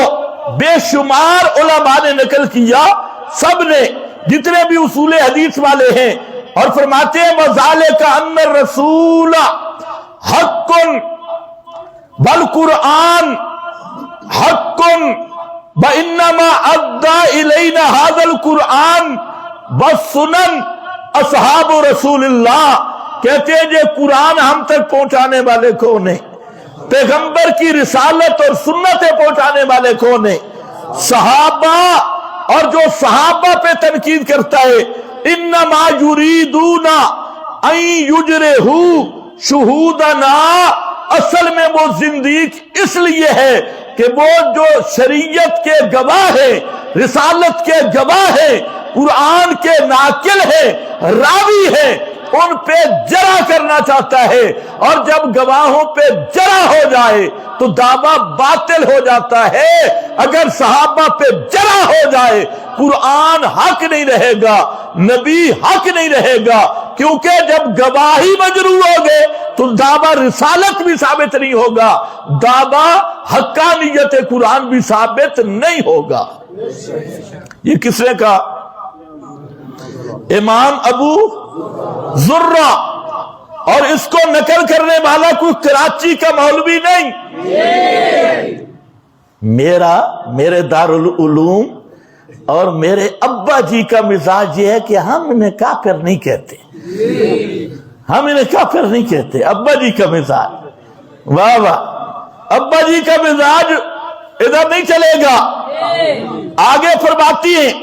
بے شمار علماء نے نقل کیا، سب نے، جتنے بھی اصول حدیث والے ہیں، اور فرماتے ہیں وَذَلِكَ أَنَّ الرَّسُولَ حَقٌّ وَالْقُرْآنُ حَقٌّ وَإِنَّمَا أَدَّى إِلَيْنَا هَذَا الْقُرْآنُ وَالسُّنَنُ أَصْحَابُ رسول اللہ، کہتے ہیں یہ قرآن ہم تک پہنچانے والے کون ہیں؟ پیغمبر کی رسالت اور سنتیں پہنچانے والے کون ہیں؟ صحابہ۔ اور جو صحابہ پہ تنقید کرتا ہے انما یریدون ان یجرحوا شہودنا، اصل میں وہ زندیق اس لیے ہے کہ وہ جو شریعت کے گواہ ہیں، رسالت کے گواہ ہیں، قرآن کے ناقل ہیں، راوی ہیں، ان پہ جرح کرنا چاہتا ہے، اور جب گواہوں پہ جرح ہو جائے تو دعویٰ باطل ہو جاتا ہے۔ اگر صحابہ پہ جرح ہو جائے قرآن حق نہیں رہے گا، نبی حق نہیں رہے گا، کیونکہ جب گواہی مجروح ہوگے تو دعویٰ رسالت بھی ثابت نہیں ہوگا، دعویٰ حقانیت قرآن بھی ثابت نہیں ہوگا۔ یہ کس نے کہا؟ امام ابو زرہ، اور اس کو نقل کرنے والا کوئی کراچی کا مولوی نہیں، میرے دارالعلوم اور میرے ابا جی کا مزاج یہ ہے کہ ہم انہیں کافر نہیں کہتے، ہم انہیں کافر نہیں کہتے۔ ابا جی کا مزاج، واہ واہ، ابا جی کا مزاج ادھر نہیں چلے گا۔ آگے فرماتی ہیں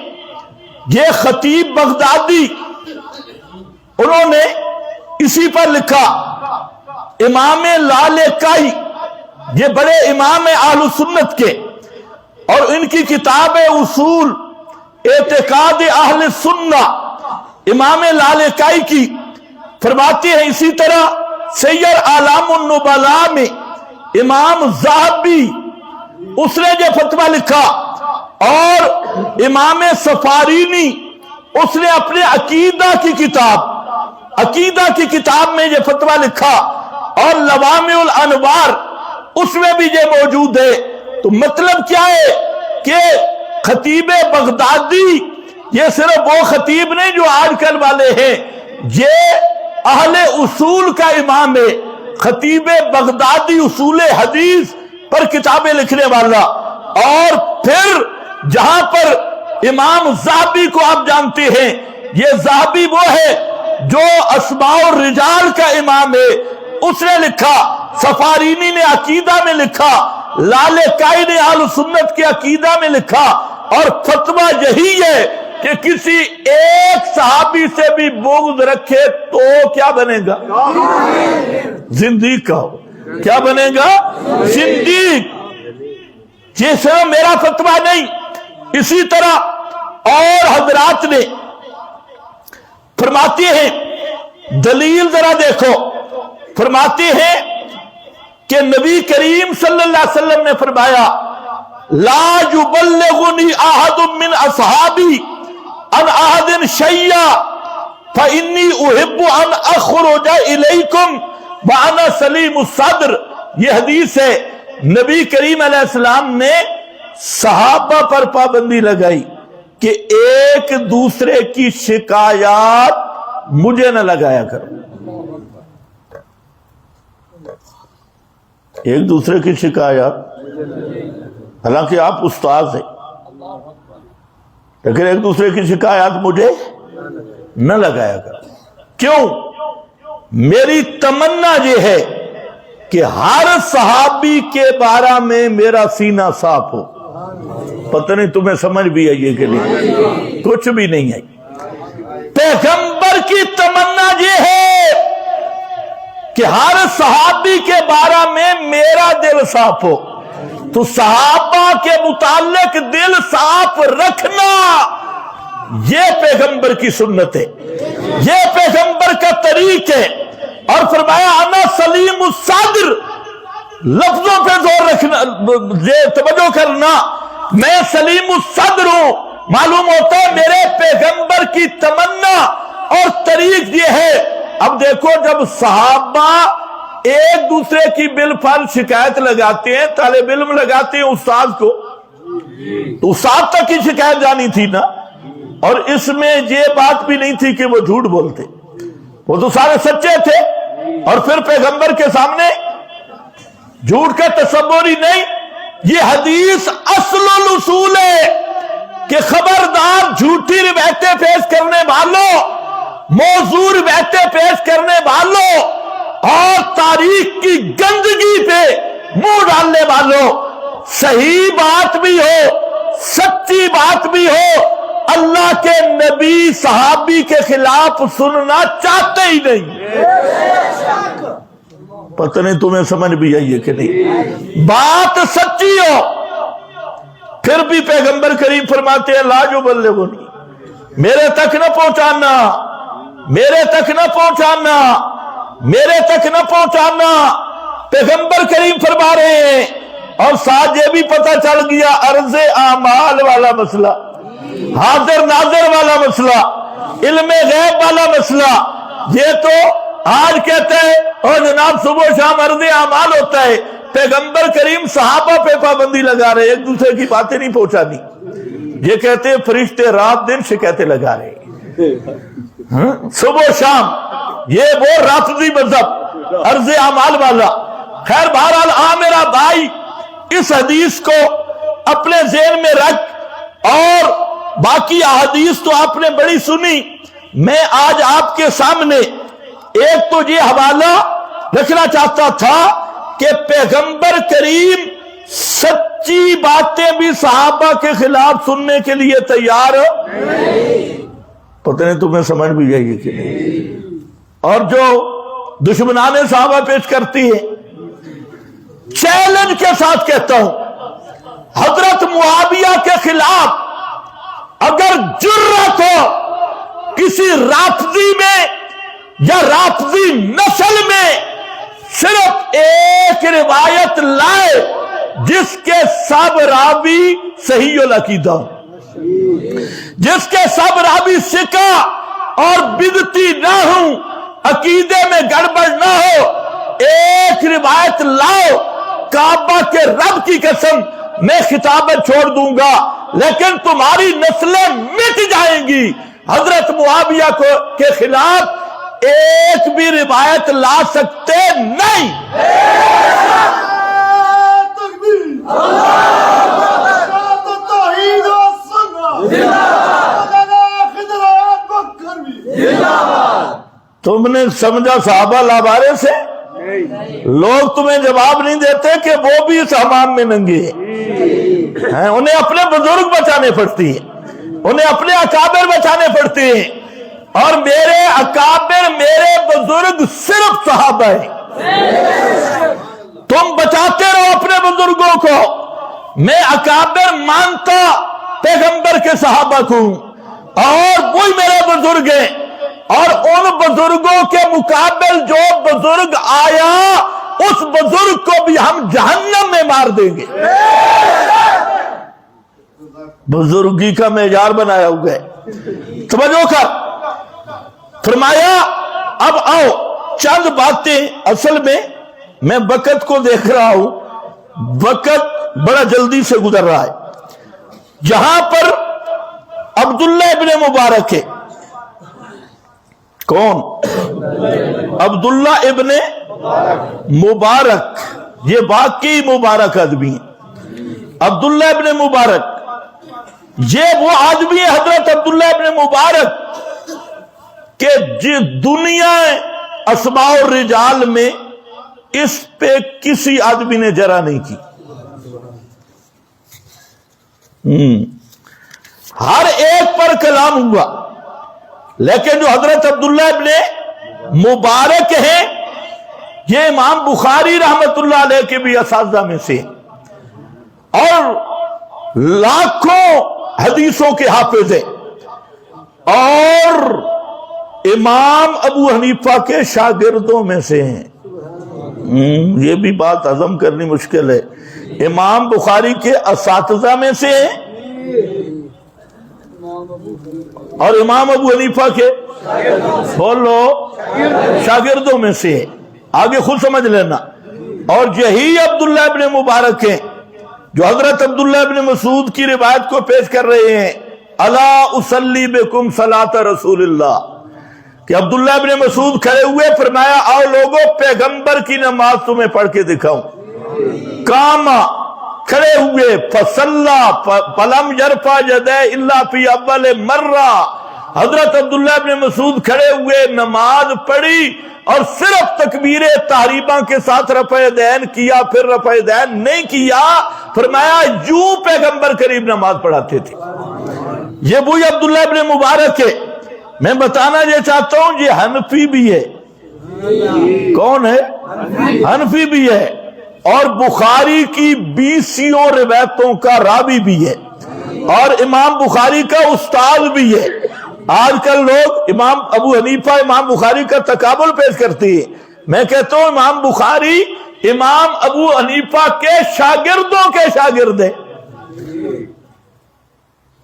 یہ خطیب بغدادی، انہوں نے اسی پر لکھا، امام لالکائی، یہ بڑے امام اہل سنت کے، اور ان کی کتاب اصول اعتقاد اہل سنہ امام لالکائی کی، فرماتے ہیں اسی طرح سیر اعلام النبلاء میں امام ذہبی، اس نے جو فتویٰ لکھا، اور امام سفارینی، اس نے اپنے عقیدہ کی کتاب میں یہ فتویٰ لکھا، اور لوامع الانوار اس میں بھی یہ موجود ہے۔ تو مطلب کیا ہے کہ خطیب بغدادی یہ صرف وہ خطیب نہیں جو آج کل والے ہیں، یہ اہل اصول کا امام ہے، خطیب بغدادی اصول حدیث پر کتابیں لکھنے والا۔ اور پھر جہاں پر امام ذہبی کو آپ جانتے ہیں، یہ ذہبی وہ ہے جو اسماء الرجال کا امام ہے، اس نے لکھا، سفارینی نے عقیدہ میں لکھا، لالکائی نے اہل سنت کے عقیدہ میں لکھا، اور فتویٰ یہی ہے کہ کسی ایک صحابی سے بھی بغض رکھے تو کیا بنے گا؟ زندیق کہو، کیا بنے گا؟ زندیق۔ یہ صرف میرا فتویٰ نہیں، اسی طرح اور حضرات نے فرماتے ہیں، دلیل ذرا دیکھو، فرماتے ہیں کہ نبی کریم صلی اللہ علیہ وسلم نے فرمایا لا یبلغنی احد من اصحابی ان احد شیئا فانی احب ان اخرج الیکم وانا سلیم الصدر۔ یہ حدیث ہے، نبی کریم علیہ السلام نے صحابہ پر پابندی لگائی کہ ایک دوسرے کی شکایات مجھے نہ لگایا کرو، ایک دوسرے کی شکایات، حالانکہ آپ استاد ہیں، لیکن ایک دوسرے کی شکایات مجھے نہ لگایا کرو۔ کیوں؟ میری تمنا یہ ہے کہ ہر صحابی کے بارے میں میرا سینہ صاف ہو۔ پتہ نہیں تمہیں سمجھ بھی آئیے کہ نہیں؟ کچھ بھی نہیں آئی۔ پیغمبر کی تمنا یہ ہے کہ ہر صحابی کے بارے میں میرا دل صاف ہو۔ تو صحابہ کے متعلق دل صاف رکھنا یہ پیغمبر کی سنت ہے، یہ پیغمبر کا طریق ہے۔ اور فرمایا انا سلیم الصدر، لفظوں پہ زور رکھنا، توجہ کرنا، میں سلیم الصدر ہوں۔ معلوم ہوتا ہے میرے پیغمبر کی تمنا اور طریق یہ ہے۔ اب دیکھو، جب صحابہ ایک دوسرے کی بالفعل شکایت لگاتے ہیں، طالب علم لگاتے ہیں استاد کو، تو استاد تک کی شکایت جانی تھی نا، اور اس میں یہ بات بھی نہیں تھی کہ وہ جھوٹ بولتے، وہ تو سارے سچے تھے۔ اور پھر پیغمبر کے سامنے جھوٹ کا تصور ہی نہیں۔ یہ حدیث اصل الاصول ہے کہ خبردار جھوٹی روایتیں پیش کرنے والوں، موضوع روایتیں پیش پیش کرنے والوں اور تاریخ کی گندگی پہ منہ ڈالنے والوں، صحیح بات بھی ہو سچی بات بھی ہو، اللہ کے نبی صحابی کے خلاف سننا چاہتے ہی نہیں۔ پتہ نہیں تمہیں سمجھ بھی آئی ہے کہ نہیں؟ بات سچی ہو پھر بھی پیغمبر کریم فرماتے ہیں لا یبلغنی، میرے تک نہ پہنچانا، میرے تک نہ پہنچانا، میرے تک نہ پہنچانا۔ پیغمبر کریم فرما رہے ہیں، اور ساتھ یہ بھی پتہ چل گیا عرض اعمال والا مسئلہ، حاضر ناظر والا مسئلہ، علم غیب والا مسئلہ، یہ تو آج کہتے ہیں اور جناب صبح و شام عرض اعمال ہوتا ہے، پیغمبر کریم صحابہ پہ پابندی لگا رہے، ایک دوسرے کی باتیں نہیں پہنچانی۔ یہ کہتے ہیں فرشتے رات دن شکایتیں لگا رہے صبح و شام، یہ وہ رافضی مذہب عرض اعمال والا۔ خیر بہرحال میرا بھائی اس حدیث کو اپنے ذہن میں رکھ، اور باقی احادیث تو آپ نے بڑی سنی، میں آج آپ کے سامنے ایک تو یہ حوالہ رکھنا چاہتا تھا کہ پیغمبر کریم سچی باتیں بھی صحابہ کے خلاف سننے کے لیے تیار پتہ نہیں تمہیں سمجھ بھی جائے کہ نہیں۔ اور جو دشمنان صحابہ پیش کرتی ہے، چیلنج کے ساتھ کہتا ہوں، حضرت معاویہ کے خلاف اگر جرأت ہو کسی رافضی میں یا رافضی نسل میں، صرف ایک روایت لائے جس کے سب راوی صحیح العقیدہ، جس کے سب راوی ثقہ اور بدعتی نہ ہوں، عقیدے میں گڑبڑ نہ ہو، ایک روایت لاؤ، کعبہ کے رب کی قسم میں خطابت چھوڑ دوں گا لیکن تمہاری نسلیں مٹ جائیں گی۔ حضرت معاویہ کے خلاف ایک بھی روایت لا سکتے نہیں۔ تم نے سمجھا صحابہ لابارے سے؟ لوگ تمہیں جواب نہیں دیتے کہ وہ بھی اس حمام میں ننگے ہیں، انہیں اپنے بزرگ بچانے پڑتی ہیں، انہیں اپنے اکابر بچانے پڑتے ہیں، اور میرے اکابر میرے بزرگ صرف صحابہ ہیں۔ تم بچاتے رہو اپنے بزرگوں کو، میں اکابر مانتا پیغمبر کے صحابہ کو، اور وہی میرے بزرگ ہیں، اور ان بزرگوں کے مقابل جو بزرگ آیا اس بزرگ کو بھی ہم جہنم میں مار دیں گے۔ بزرگی کا معیار بنایا ہوا ہے، توجہ کر۔ فرمایا اب آؤ چند باتیں، اصل میں وقت کو دیکھ رہا ہوں، وقت بڑا جلدی سے گزر رہا ہے۔ جہاں پر عبداللہ ابن مبارک ہے، کون؟ عبداللہ ابن مبارک، یہ واقعی مبارک آدمی ہے۔ عبداللہ ابن مبارک یہ وہ آدمی ہے، حضرت عبداللہ ابن مبارک کہ جس دنیا اسماء الرجال میں اس پہ کسی آدمی نے جرا نہیں کی، ہر ایک پر کلام ہوا، لیکن جو حضرت عبداللہ ابن مبارک ہیں یہ امام بخاری رحمت اللہ علیہ کے بھی اساتذہ میں سے، اور لاکھوں حدیثوں کے حافظ ہیں، اور امام ابو حنیفہ کے شاگردوں میں سے ہیں۔ یہ بھی بات ہضم کرنی مشکل ہے، امام بخاری کے اساتذہ میں سے ہیں اور امام ابو حنیفہ کے بولو شاگردوں میں سے ہیں، آگے خود سمجھ لینا۔ اور یہی عبداللہ ابن مبارک ہیں جو حضرت عبداللہ ابن مسعود کی روایت کو پیش کر رہے ہیں، الا اصلی بکم صلاۃ رسول اللہ، کہ عبداللہ ابن مسعود کھڑے ہوئے، فرمایا آؤ لوگوں پیغمبر کی نماز تمہیں پڑھ کے دکھاؤں۔ کاما کھڑے ہوئے، فصلا فلم یرفع یدیہ الا فی اول مرہ، حضرت عبداللہ ابن مسعود کھڑے ہوئے، نماز پڑھی اور صرف تکبیر تحریمہ کے ساتھ رفع دین کیا، پھر رفع دین نہیں کیا. فرمایا یوں پیغمبر کریم نماز پڑھاتے تھے. یہ وہی عبداللہ ابن مبارک ہے. میں بتانا یہ چاہتا ہوں یہ حنفی بھی ہے. کون ہے؟ حنفی بھی ہے، اور بخاری کی 20 روایتوں کا راوی بھی ہے، اور امام بخاری کا استاد بھی ہے. آج کل لوگ امام ابو حنیفہ امام بخاری کا تقابل پیش کرتے ہیں. میں کہتا ہوں امام بخاری امام ابو حنیفہ کے شاگردوں کے شاگرد ہیں.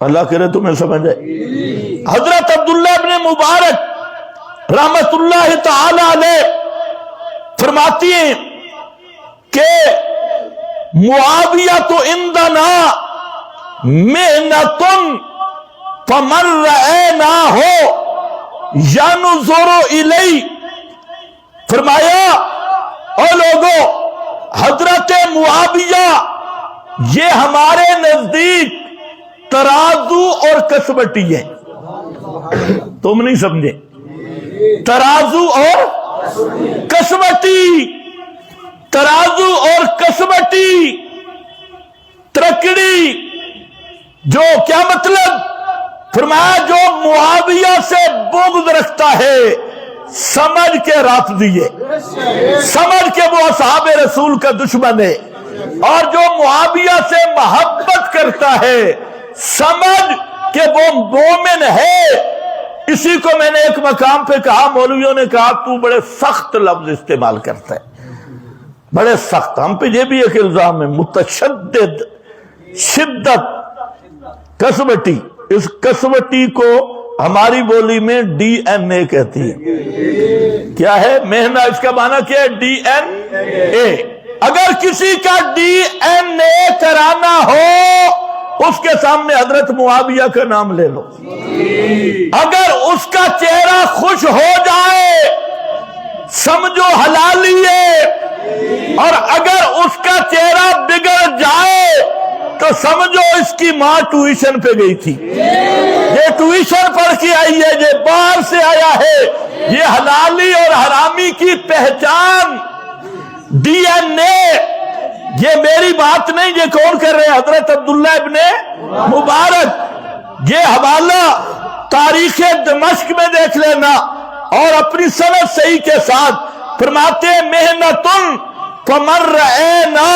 اللہ کرے تمہیں سمجھ آئے. حضرت عبداللہ ابن مبارک رحمت اللہ تعالی علیہ فرماتی ہیں کہ معاویہ تو عندنا محنتن فمن رأینا ہو ینظر الی. فرمایا اے لوگو، حضرت معاویہ یہ ہمارے نزدیک ترازو اور کسوٹی ہے. تم نہیں سمجھے؟ ترازو اور کسوٹی، ترازو اور کسوٹی، ترکڑی. جو کیا مطلب؟ فرمایا جو معاویہ سے بغض رکھتا ہے سمجھ کے رافضی ہے، سمجھ کے وہ اصحاب رسول کا دشمن ہے، اور جو معاویہ سے محبت کرتا ہے سمجھ کہ وہ مومن ہے. اسی کو میں نے ایک مقام پہ کہا، مولویوں نے کہا تو بڑے سخت لفظ استعمال کرتا ہے، بڑے سخت. ہم پہ یہ بھی ایک الزام ہے، متشدد، شدت، کسوٹی. اس کسوٹی کو ہماری بولی میں ڈی این اے کہتی ہے. کیا ہے مہنہ؟ اس کا معنی کیا ہے؟ ڈی این اے. اگر کسی کا ڈی این اے کرانا ہو اس کے سامنے حضرت معاویہ کا نام لے لو. اگر اس کا چہرہ خوش ہو جائے سمجھو حلالی ہے، اور اگر اس کا چہرہ بگڑ جائے تو سمجھو اس کی ماں ٹیوشن پہ گئی تھی، یہ ٹیوشن پڑھ کے آئی ہے، یہ باہر سے آیا ہے. یہ حلالی اور حرامی کی پہچان ڈی این اے. یہ میری بات نہیں، یہ کون کر رہے ہیں؟ حضرت عبداللہ ابن مبارک. یہ حوالہ تاریخ دمشق میں دیکھ لینا، اور اپنی سند صحیح کے ساتھ فرماتے ہیں محنتن فمن رأینا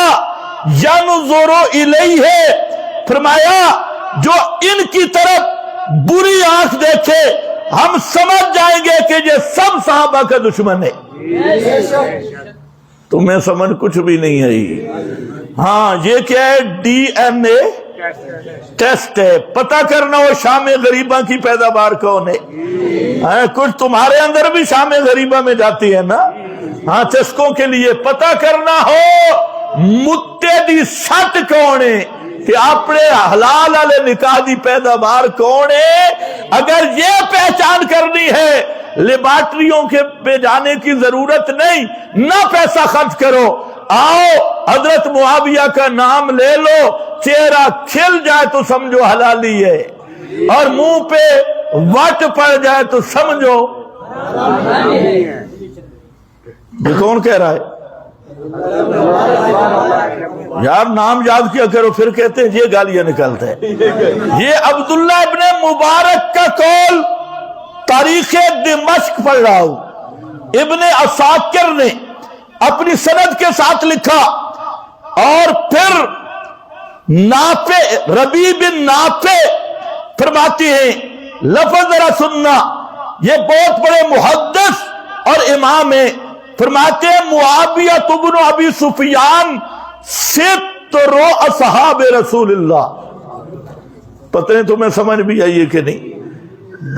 ینظر الیہ. فرمایا جو ان کی طرف بری آنکھ دیکھے ہم سمجھ جائیں گے کہ یہ سب صحابہ کا دشمن ہے. تمہیں سمجھ کچھ بھی نہیں آئی. ہاں یہ کیا ہے؟ ڈی این اے ٹیسٹ ہے، پتہ کرنا ہو شام غریبہ کی پیداوار کون ہے. کچھ تمہارے اندر بھی شام غریبہ میں جاتی ہے نا. ہاں چسکوں کے لیے پتہ کرنا ہو متے دی سٹ کون ہے، کہ اپنے حلال والے نکاح دی پیداوار کون ہے. اگر یہ پہچان کرنی ہے لیبارٹریوں کے پہ جانے کی ضرورت نہیں، نہ پیسہ خرچ کرو، آؤ حضرت معاویہ کا نام لے لو، چہرہ کھل جائے تو سمجھو حلالی ہے، اور منہ پہ وٹ پڑ جائے تو سمجھو. یہ کون کہہ رہا ہے؟ یار نام یاد کیا کرو، پھر کہتے ہیں یہ گالیاں نکلتا ہے. یہ عبداللہ ابن مبارک کا قول تاریخ دمشق پڑھ رہا ہوں. ابن عساکر نے اپنی سند کے ساتھ لکھا، اور پھر نافع ربیع بن نافع فرماتی ہیں، لفظ ذرا سننا، یہ بہت بڑے محدث اور امام ہیں. فرماتے ہیں معاویہ بن ابی سفیان ستر اصحاب رسول اللہ. پتہ نہیں تمہیں سمجھ بھی آئی ہے کہ نہیں.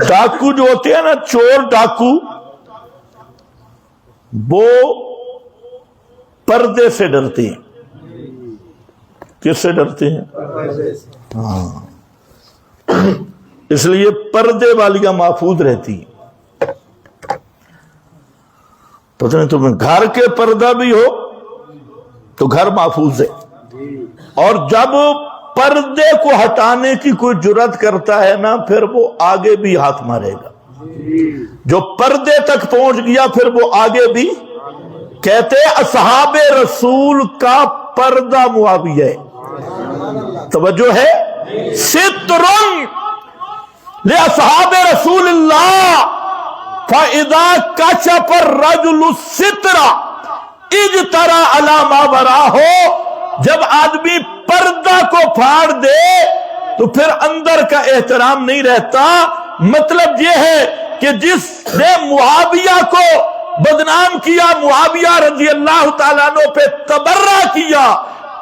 ڈاکو جو ہوتے ہیں نا، چور ڈاکو، وہ پردے سے ڈرتے ہیں. کس سے ڈرتے ہیں؟ ہاں، اس لیے پردے والیاں محفوظ رہتی ہیں. پتہ نہیں تمہیں گھر کے پردہ بھی ہو تو گھر محفوظ ہے، اور جب پردے کو ہٹانے کی کوئی جرات کرتا ہے نا، پھر وہ آگے بھی ہاتھ مارے گا. جو پردے تک پہنچ گیا پھر وہ آگے بھی. کہتے اصحاب رسول کا پردہ معاویہ ہے. توجہ ہے. سترن لأصحاب رسول اللہ فَإِذَا كَشَفَ الرَّجُلُ السِّتْرَ اجترا علی ما وراءہ. جب آدمی پردہ کو پھاڑ دے تو پھر اندر کا احترام نہیں رہتا. مطلب یہ ہے کہ جس نے معاویہ کو بدنام کیا، معاویہ رضی اللہ تعالیٰ عنہ پہ تبرہ کیا،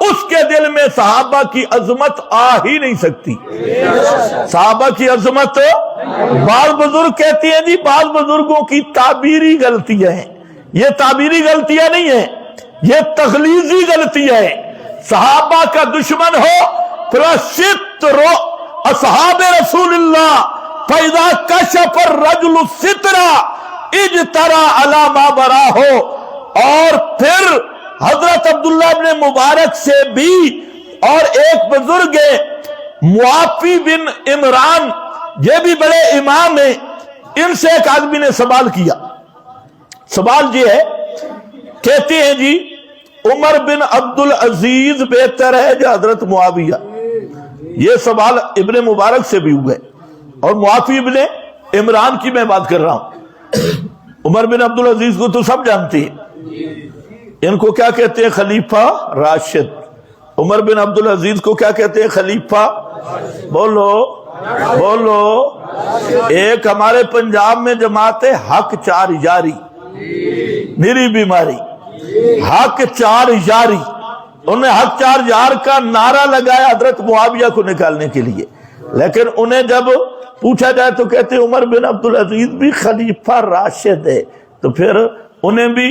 اس کے دل میں صحابہ کی عظمت آ ہی نہیں سکتی. صحابہ کی عظمت. بعض بزرگ کہتے ہیں جی بعض بزرگوں کی تعبیری غلطیاں ہیں. یہ تعبیری غلطیاں نہیں ہیں، یہ تغلیظی غلطیاں ہیں. صحابہ کا دشمن ہو پھر ستر اصحاب رسول اللہ فَإِذَا كَشَفَ الرَّجُلُ السِّتْرَ اجترا علی ما وراءہ. اور پھر حضرت عبداللہ ابن مبارک سے بھی اور ایک بزرگ معافی بن عمران، یہ بھی بڑے امام ہیں، ان سے ایک آدمی نے سوال کیا. سوال یہ ہے، کہتے ہیں جی عمر بن عبدالعزیز بہتر ہے یا حضرت معاویہ؟ یہ سوال ابن مبارک سے بھی ہوئے اور معافی ابن عمران کی میں بات کر رہا ہوں. عمر بن عبدالعزیز کو تو سب جانتے ہیں، ان کو کیا کہتے ہیں؟ خلیفہ راشد. عمر بن عبدالعزیز کو کیا کہتے ہیں؟ خلیفہ. بولو بولو. ایک ہمارے پنجاب میں جماعت ہے حق چار یاری، میری بیماری. حق چار یاری، انہوں نے حق چار یار کا نعرہ لگایا حضرت معاویہ کو نکالنے کے لیے. لیکن انہیں جب پوچھا جائے تو کہتے عمر بن عبدالعزیز بھی خلیفہ راشد ہے، تو پھر انہیں بھی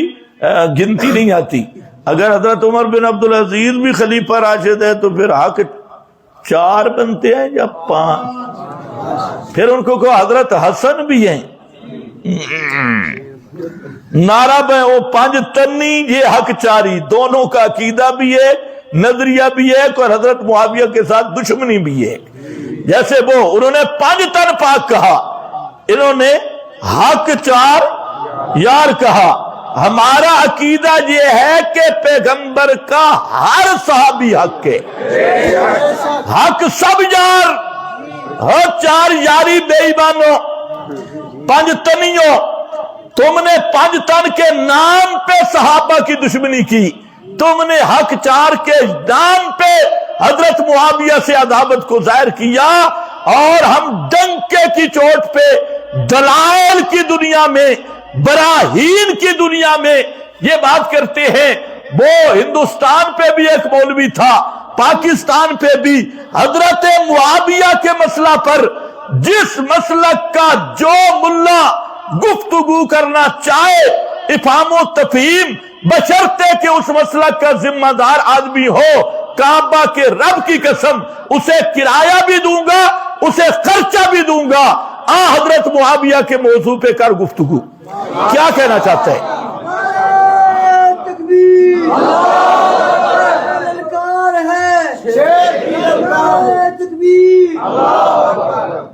گنتی نہیں آتی. اگر حضرت عمر بن عبدالعزیز بھی خلیفہ راشد ہے تو پھر حق چار بنتے ہیں یا پانچ؟ پھر ان کو حضرت حسن بھی ہیں. نعرہ میں وہ پانچ تنی، یہ حق چاری، دونوں کا عقیدہ بھی ہے، نظریہ بھی ہے، اور حضرت معاویہ کے ساتھ دشمنی بھی ہے. جیسے وہ انہوں نے پانچ تن پاک کہا، انہوں نے حق چار یار کہا. ہمارا عقیدہ یہ ہے کہ پیغمبر کا ہر صحابی حق ہے، حق سب یار. ہر چار یاری بے ایمانوں، پانچ تنیوں، تم نے پانچ تن کے نام پہ صحابہ کی دشمنی کی، تم نے حق چار کے نام پہ حضرت معاویہ سے عداوت کو ظاہر کیا. اور ہم ڈنکے کی چوٹ پہ دلائل کی دنیا میں، براہین کی دنیا میں یہ بات کرتے ہیں. وہ ہندوستان پہ بھی ایک مولوی تھا، پاکستان پہ بھی. حضرت معاویہ کے مسئلہ پر جس مسلک کا جو ملا گفتگو کرنا چاہے، افہام و تفہیم، بشرطے کہ اس مسلک کا ذمہ دار آدمی ہو، کعبہ کے رب کی قسم اسے کرایہ بھی دوں گا، اسے خرچہ بھی دوں گا. حضرت معاویہ کے موضوع پہ کر گفتگو. کیا کہنا چاہتے ہیں؟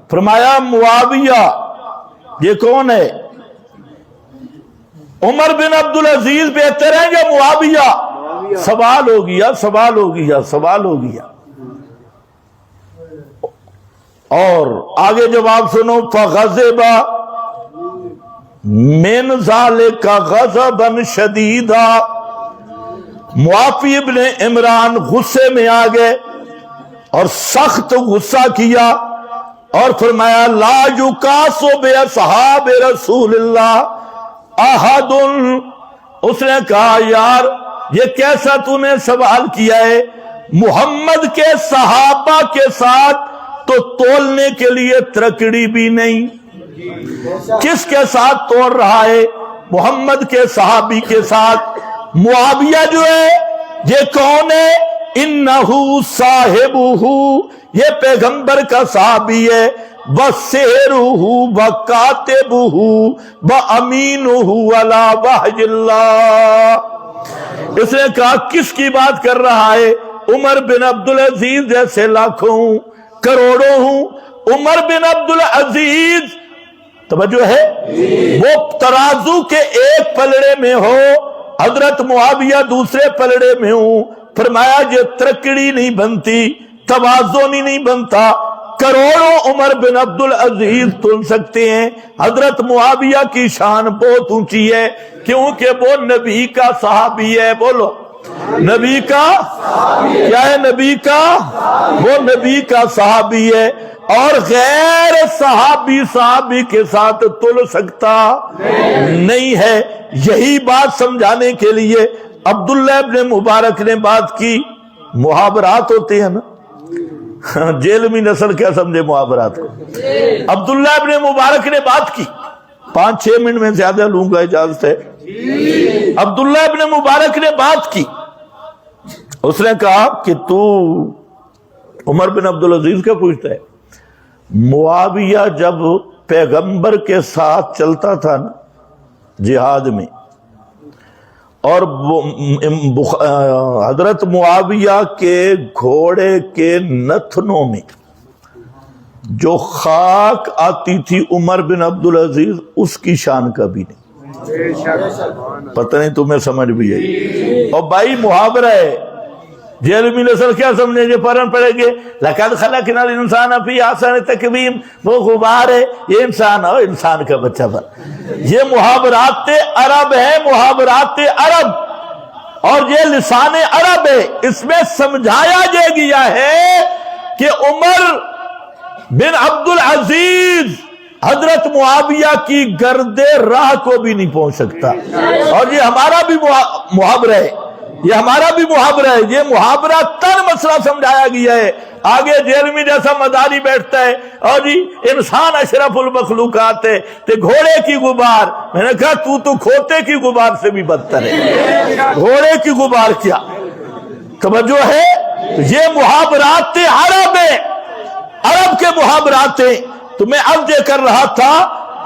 فرمایا معاویہ یہ کون ہے؟ عمر بن عبدالعزیز بہتر ہیں یا معاویہ؟ سوال ہو گیا، سوال ہو گیا، سوال ہو گیا. اور آگے جواب سنو. فغضب من ذالک غضبا شدیدا. معافی ابن عمران غصے میں آ گئے اور سخت غصہ کیا اور فرمایا لا یقاس باصحاب رسول اللہ احد. اس نے کہا یار یہ کیسا تو نے سوال کیا ہے؟ محمد کے صحابہ کے ساتھ تو تولنے کے لیے ترکڑی بھی نہیں. کس کے ساتھ توڑ رہا ہے؟ محمد کے صحابی کے ساتھ. معاویہ جو ہے یہ کون ہے؟ انہو صاحبہ، یہ پیغمبر کا صحابی ہے. وسحرہ وکاتبہ وامینہ علی وحی اللہ. اس نے کہا کس کی بات کر رہا ہے؟ عمر بن عبدالعزیز جیسے لاکھوں ہوں، کروڑوں ہوں، عمر بن عبدالعزیز توجہ ہے وہ ترازو کے ایک پلڑے میں ہو، حضرت معاویہ دوسرے پلڑے میں ہوں، فرمایا یہ ترکڑی نہیں بنتی، توازن ہی نہیں بنتا۔ کروڑوں عمر بن عبدالعزیز تل سکتے ہیں، حضرت معاویہ کی شان بہت اونچی ہے کیونکہ وہ نبی کا صحابی ہے۔ بولو نبی کا کیا ہے؟ نبی کا وہ نبی کا صحابی ہے، اور غیر صحابی کے ساتھ تل سکتا نہیں ہے۔ یہی بات سمجھانے کے لیے عبداللہ ابن مبارک نے بات کی۔ محاورات ہوتے ہیں نا، جیل میں نسل کیا سمجھے محاورات کو۔ عبداللہ ابن مبارک نے بات کی، 5-6 منٹ میں زیادہ لوں گا، اجازت ہے۔ عبداللہ ابن مبارک نے بات کی، اس نے کہا کہ تو عمر بن عبدالعزیز کا پوچھتا ہے؟ معاویہ جب پیغمبر کے ساتھ چلتا تھا نا جہاد میں، اور حضرت معاویہ کے گھوڑے کے نتنوں میں جو خاک آتی تھی عمر بن عبدالعزیز اس کی شان کا بھی نہیں۔ پتہ نہیں تمہیں سمجھ بھی ہے؟ اور بھائی محاورہ ہے، جیل میں نسل کیا سمجھیں گے؟ پڑھن پڑیں گے لَقَدْ خَلَقْنَا الْإِنسَانَ فِي أَحْسَنِ تَقْوِيمٍ، وہ غبار ہے، یہ انسان ہے، انسان کا بچہ بن۔ یہ محاورات عرب ہے، محاورات عرب، اور یہ لسان عرب ہے۔ اس میں سمجھایا یہ گیا ہے کہ عمر بن عبدالعزیز حضرت معاویہ کی گرد راہ کو بھی نہیں پہنچ سکتا، اور یہ ہمارا بھی محاورہ ہے، یہ ہمارا بھی محاورہ ہے۔ یہ محاورہ تن مسئلہ سمجھایا گیا ہے۔ آگے جیل میں جیسا مداری بیٹھتا ہے، اور جی انسان اشرف المخلوقات ہے، تے گھوڑے کی غبار، میں نے کہا تو کھوتے کی غبار سے بھی بدتر ہے، گھوڑے کی غبار کیا توجہ ہے؟ یہ محاورات عرب ہے، عرب کے محاورات ہیں۔ تو میں اب یہ کر رہا تھا،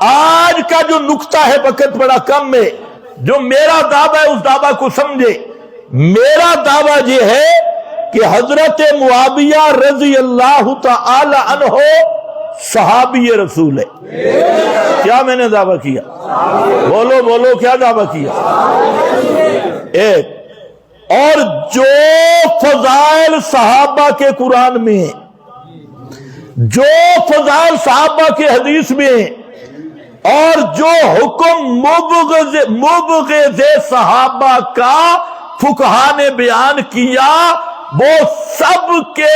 آج کا جو نقطہ ہے، وقت بڑا کم ہے، جو میرا دعویٰ ہے اس دعویٰ کو سمجھے۔ میرا دعویٰ یہ ہے کہ حضرت معاویہ رضی اللہ تعالی عنہ صحابی رسول ہے۔ کیا میں نے دعویٰ کیا؟ بولو بولو، کیا دعویٰ کیا؟ ایک اور جو فضائل صحابہ کے قرآن میں، جو فضائل صحابہ کے حدیث میں، اور جو حکم مبغض صحابہ کا فقہا نے بیان کیا، وہ سب کے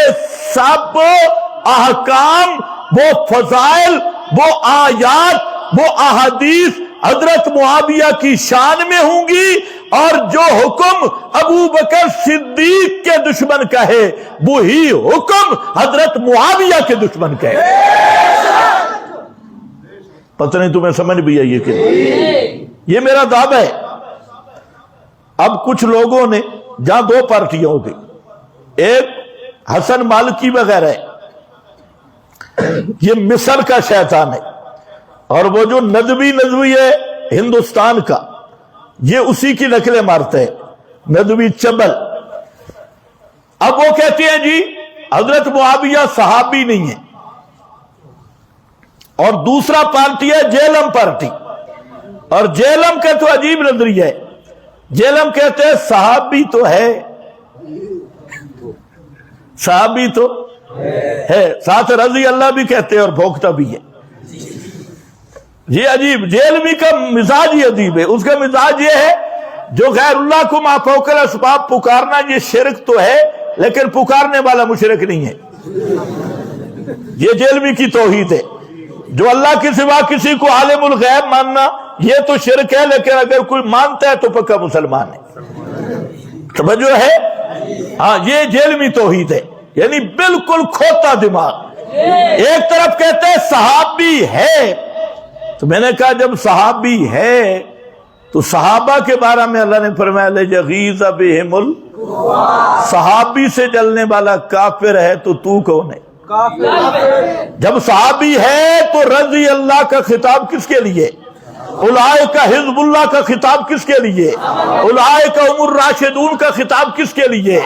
سب احکام، وہ فضائل، وہ آیات، وہ احادیث حضرت معاویہ کی شان میں ہوں گی، اور جو حکم ابو بکر صدیق کے دشمن کا ہے وہی حکم حضرت معاویہ کے دشمن کا ہے۔ پتہ نہیں تمہیں سمجھ بھی آئی ہے کہ یہ میرا دعویٰ ہے۔ اب کچھ لوگوں نے، جہاں دو پارٹیاں ہو گئی، ایک حسن مالکی وغیرہ ہے، یہ مصر کا شیطان ہے، اور وہ جو ندوی ہے ہندوستان کا، یہ اسی کی نقلیں مارتا ہے، ندوی چبل۔ اب وہ کہتے ہیں جی حضرت معاویہ صحابی نہیں ہے، اور دوسرا پارٹی ہے جیلم پارٹی، اور جیلم کا تو عجیب نظریہ ہے۔ جیلم کہتے ہیں صحابی تو ہے، صحابی تو ہے، ساتھ رضی اللہ بھی کہتے ہیں اور بھوکتا بھی ہے۔ یہ عجیب، جیلمی کا مزاج ہی عجیب ہے۔ اس کا مزاج یہ ہے جو غیر اللہ کو ما فوق الاسباب پکارنا، یہ شرک تو ہے لیکن پکارنے والا مشرک نہیں ہے۔ یہ جیلمی کی توحید ہے۔ جو اللہ کے سوا کسی کو عالم الغیب ماننا یہ تو شرک ہے، لیکن اگر کوئی مانتا ہے تو پکا مسلمان ہے۔ توجہ ہے؟ ہاں، یہ جیلمی توحید ہے، یعنی بالکل کھوتا دماغ۔ ایک طرف کہتے ہیں صحابی ہے، تو میں نے کہا جب صحابی ہے تو صحابہ کے بارے میں اللہ نے فرمایا لَيَغِيظَ بِهِمُ صحابی سے جلنے والا کافر ہے تو کون ہے؟ جب صحابی ہے تو رضی اللہ کا خطاب کس کے لیے؟ اولئک حزب اللہ کا خطاب کس کے لیے؟ اولئک هم الراشدون کا خطاب کس کے لیے؟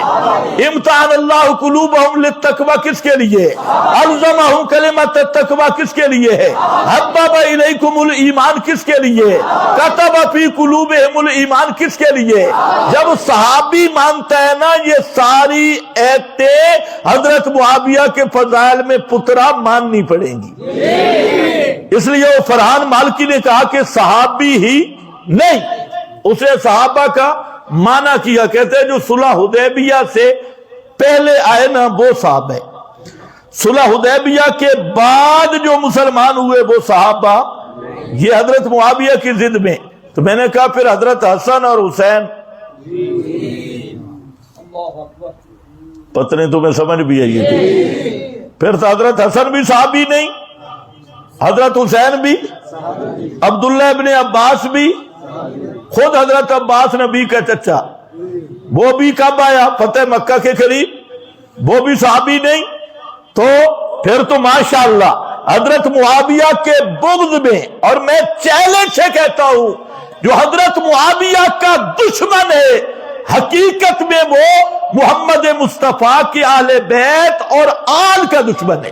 امتحان اللہ قلوبہم للتقوی کس کے لیے؟ الزمہم کلمۃ التقوی کس کے لیے ہے؟ حبب الیکم الایمان کس کے لیے؟ کتب فی قلوبہم الایمان کس کے لیے؟ جب صحابی مانتا ہے نا یہ ساری ایتیں حضرت معاویہ کے فضائل میں پترا ماننی پڑیں گی۔ اس لیے وہ فرحان مالکی نے کہا کہ صحابی ہی نہیں، اسے صحابہ کا معنی کیا، کہتے ہیں جو صلح حدیبیہ سے پہلے آئے نا وہ صحابہ، صلح حدیبیہ کے بعد جو مسلمان ہوئے وہ صحابہ، یہ حضرت معاویہ کی ضد میں۔ تو میں نے کہا پھر حضرت حسن اور حسین، پتہ نہیں تمہیں سمجھ بھی آئی تھی، پھر تو حضرت حسن بھی صحابی نہیں، حضرت حسین بھی، عبداللہ ابن عباس بھی، خود حضرت عباس نبی کا چچا، وہ بھی کب آیا؟ فتح مکہ کے قریب، وہ بھی صحابی نہیں۔ تو پھر تو ماشاءاللہ حضرت معاویہ کے بغض میں، اور میں چیلنج سے کہتا ہوں جو حضرت معاویہ کا دشمن ہے حقیقت میں وہ محمد مصطفیٰ کی اہل بیت اور آل کا دشمن ہے،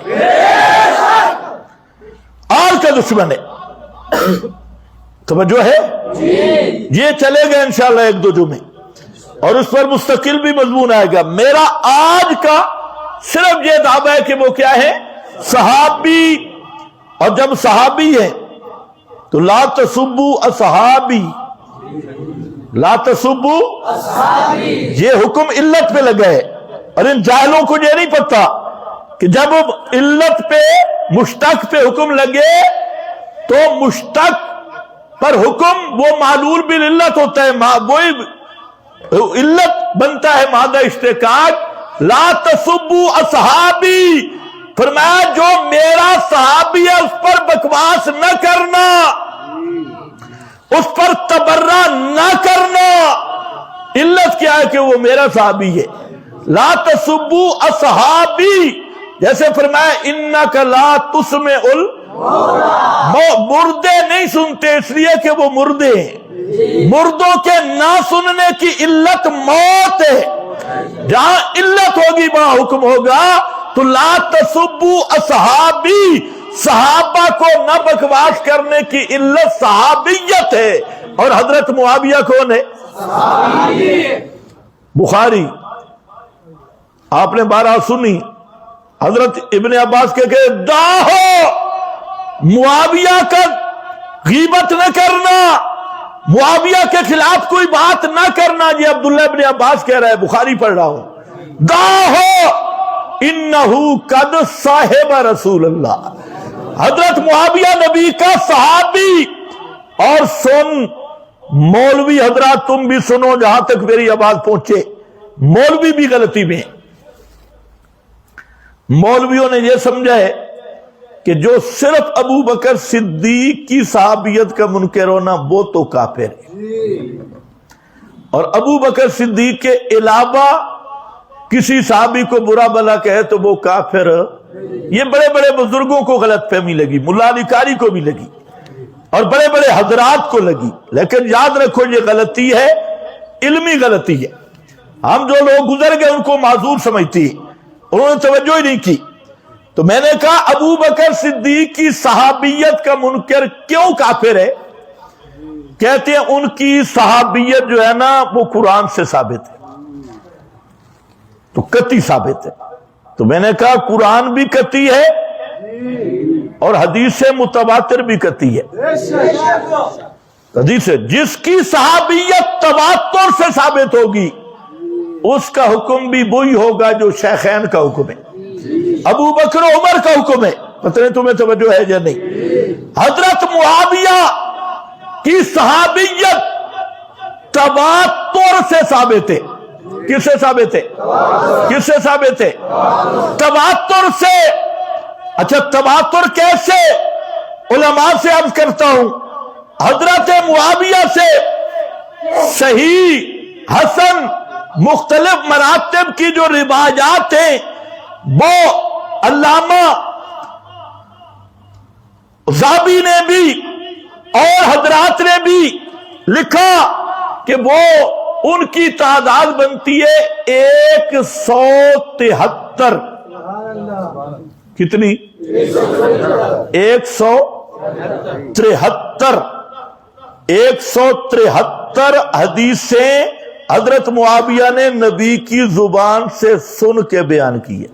آل کا دشمن ہے۔ توجہ ہے؟ یہ چلے گا انشاءاللہ ایک دو جمعے، اور اس پر مستقل بھی مضمون آئے گا۔ میرا آج کا صرف یہ دعویٰ ہے کہ وہ کیا ہے؟ صحابی، اور جب صحابی ہے تو لا تسبوا اصحابی، لا تسبوا اصحابی، یہ حکم علت پہ لگا ہے، اور ان جاہلوں کو یہ نہیں پتا کہ جب علت پہ مشتق پہ حکم لگے تو مشتق پر حکم وہ معلول بالعلت ہوتا ہے، وہی علت بنتا ہے مادہ اشتقاق۔ لا تسبوا اصحابی، فرمایا جو میرا صحابی ہے اس پر بکواس نہ کرنا، اس پر تبرہ نہ کرنا۔ علت کیا ہے کہ وہ میرا صحابی ہے۔ لا تسبوا اصحابی، جیسے فرمایا انک لا تسمع مردے نہیں سنتے اس لیے کہ وہ مردے ہیں، مردوں کے نہ سننے کی علت موت ہے، جہاں علت ہوگی وہاں حکم ہوگا۔ تو لا تسبوا اصحابی، صحابہ کو نہ بکواس کرنے کی علت صحابیت ہے، اور حضرت معاویہ کون ہے؟ بخاری آپ نے بارہ سنی، حضرت ابن عباس کے کہ داہو معاویہ کا غیبت نہ کرنا، معاویہ کے خلاف کوئی بات نہ کرنا، یہ عبداللہ ابن عباس کہہ رہا ہے، بخاری پڑھ رہا ہوں۔ داہو انہو قد صاحب رسول اللہ، حضرت معاویہ نبی کا صحابی۔ اور سن مولوی حضرات تم بھی سنو جہاں تک میری آواز پہنچے، مولوی بھی غلطی میں، مولویوں نے یہ سمجھا ہے کہ جو صرف ابو بکر صدیق کی صحابیت کا منکر ہونا وہ تو کافر ہے، اور ابو بکر صدیق کے علاوہ کسی صحابی کو برا بلا کہے تو وہ کافر۔ یہ بڑے بڑے بزرگوں کو غلط فہمی لگی، ملا علی قاری کو بھی لگی، اور بڑے بڑے حضرات کو لگی، لیکن یاد رکھو یہ غلطی ہے، علمی غلطی ہے۔ ہم جو لوگ گزر گئے ان کو معذور سمجھتی، انہوں نے توجہ ہی نہیں کی۔ تو میں نے کہا ابو بکر صدیق کی صحابیت کا منکر کیوں کافر ہے؟ کہتے ہیں ان کی صحابیت جو ہے نا وہ قرآن سے ثابت ہے، تو قطعی ثابت ہے۔ تو میں نے کہا قرآن بھی قطعی ہے اور حدیث متواتر بھی قطعی ہے۔ حدیث ہے جس کی صحابیت تواتر سے ثابت ہوگی اس کا حکم بھی وہی ہوگا جو شیخین کا حکم ہے، ابو بکر و عمر کا حکم ہے۔ پتہ نہیں تمہیں توجہ ہے یا نہیں؟ حضرت معاویہ کی صحابیت تواتر سے ثابت ہے۔ کس سے ثابت ہے؟ کس سے ثابت ہے؟ تواتر سے۔ اچھا تواتر کیسے؟ علماء سے عرض کرتا ہوں، حضرت معاویہ سے صحیح حسن مختلف مراتب کی جو روایات ہیں وہ علامہ ذہبی نے بھی اور حضرات نے بھی لکھا کہ وہ ان کی تعداد بنتی ہے 173. کتنی؟ 173. 173 حدیثیں حضرت معاویہ نے نبی کی زبان سے سن کے بیان کی ہے،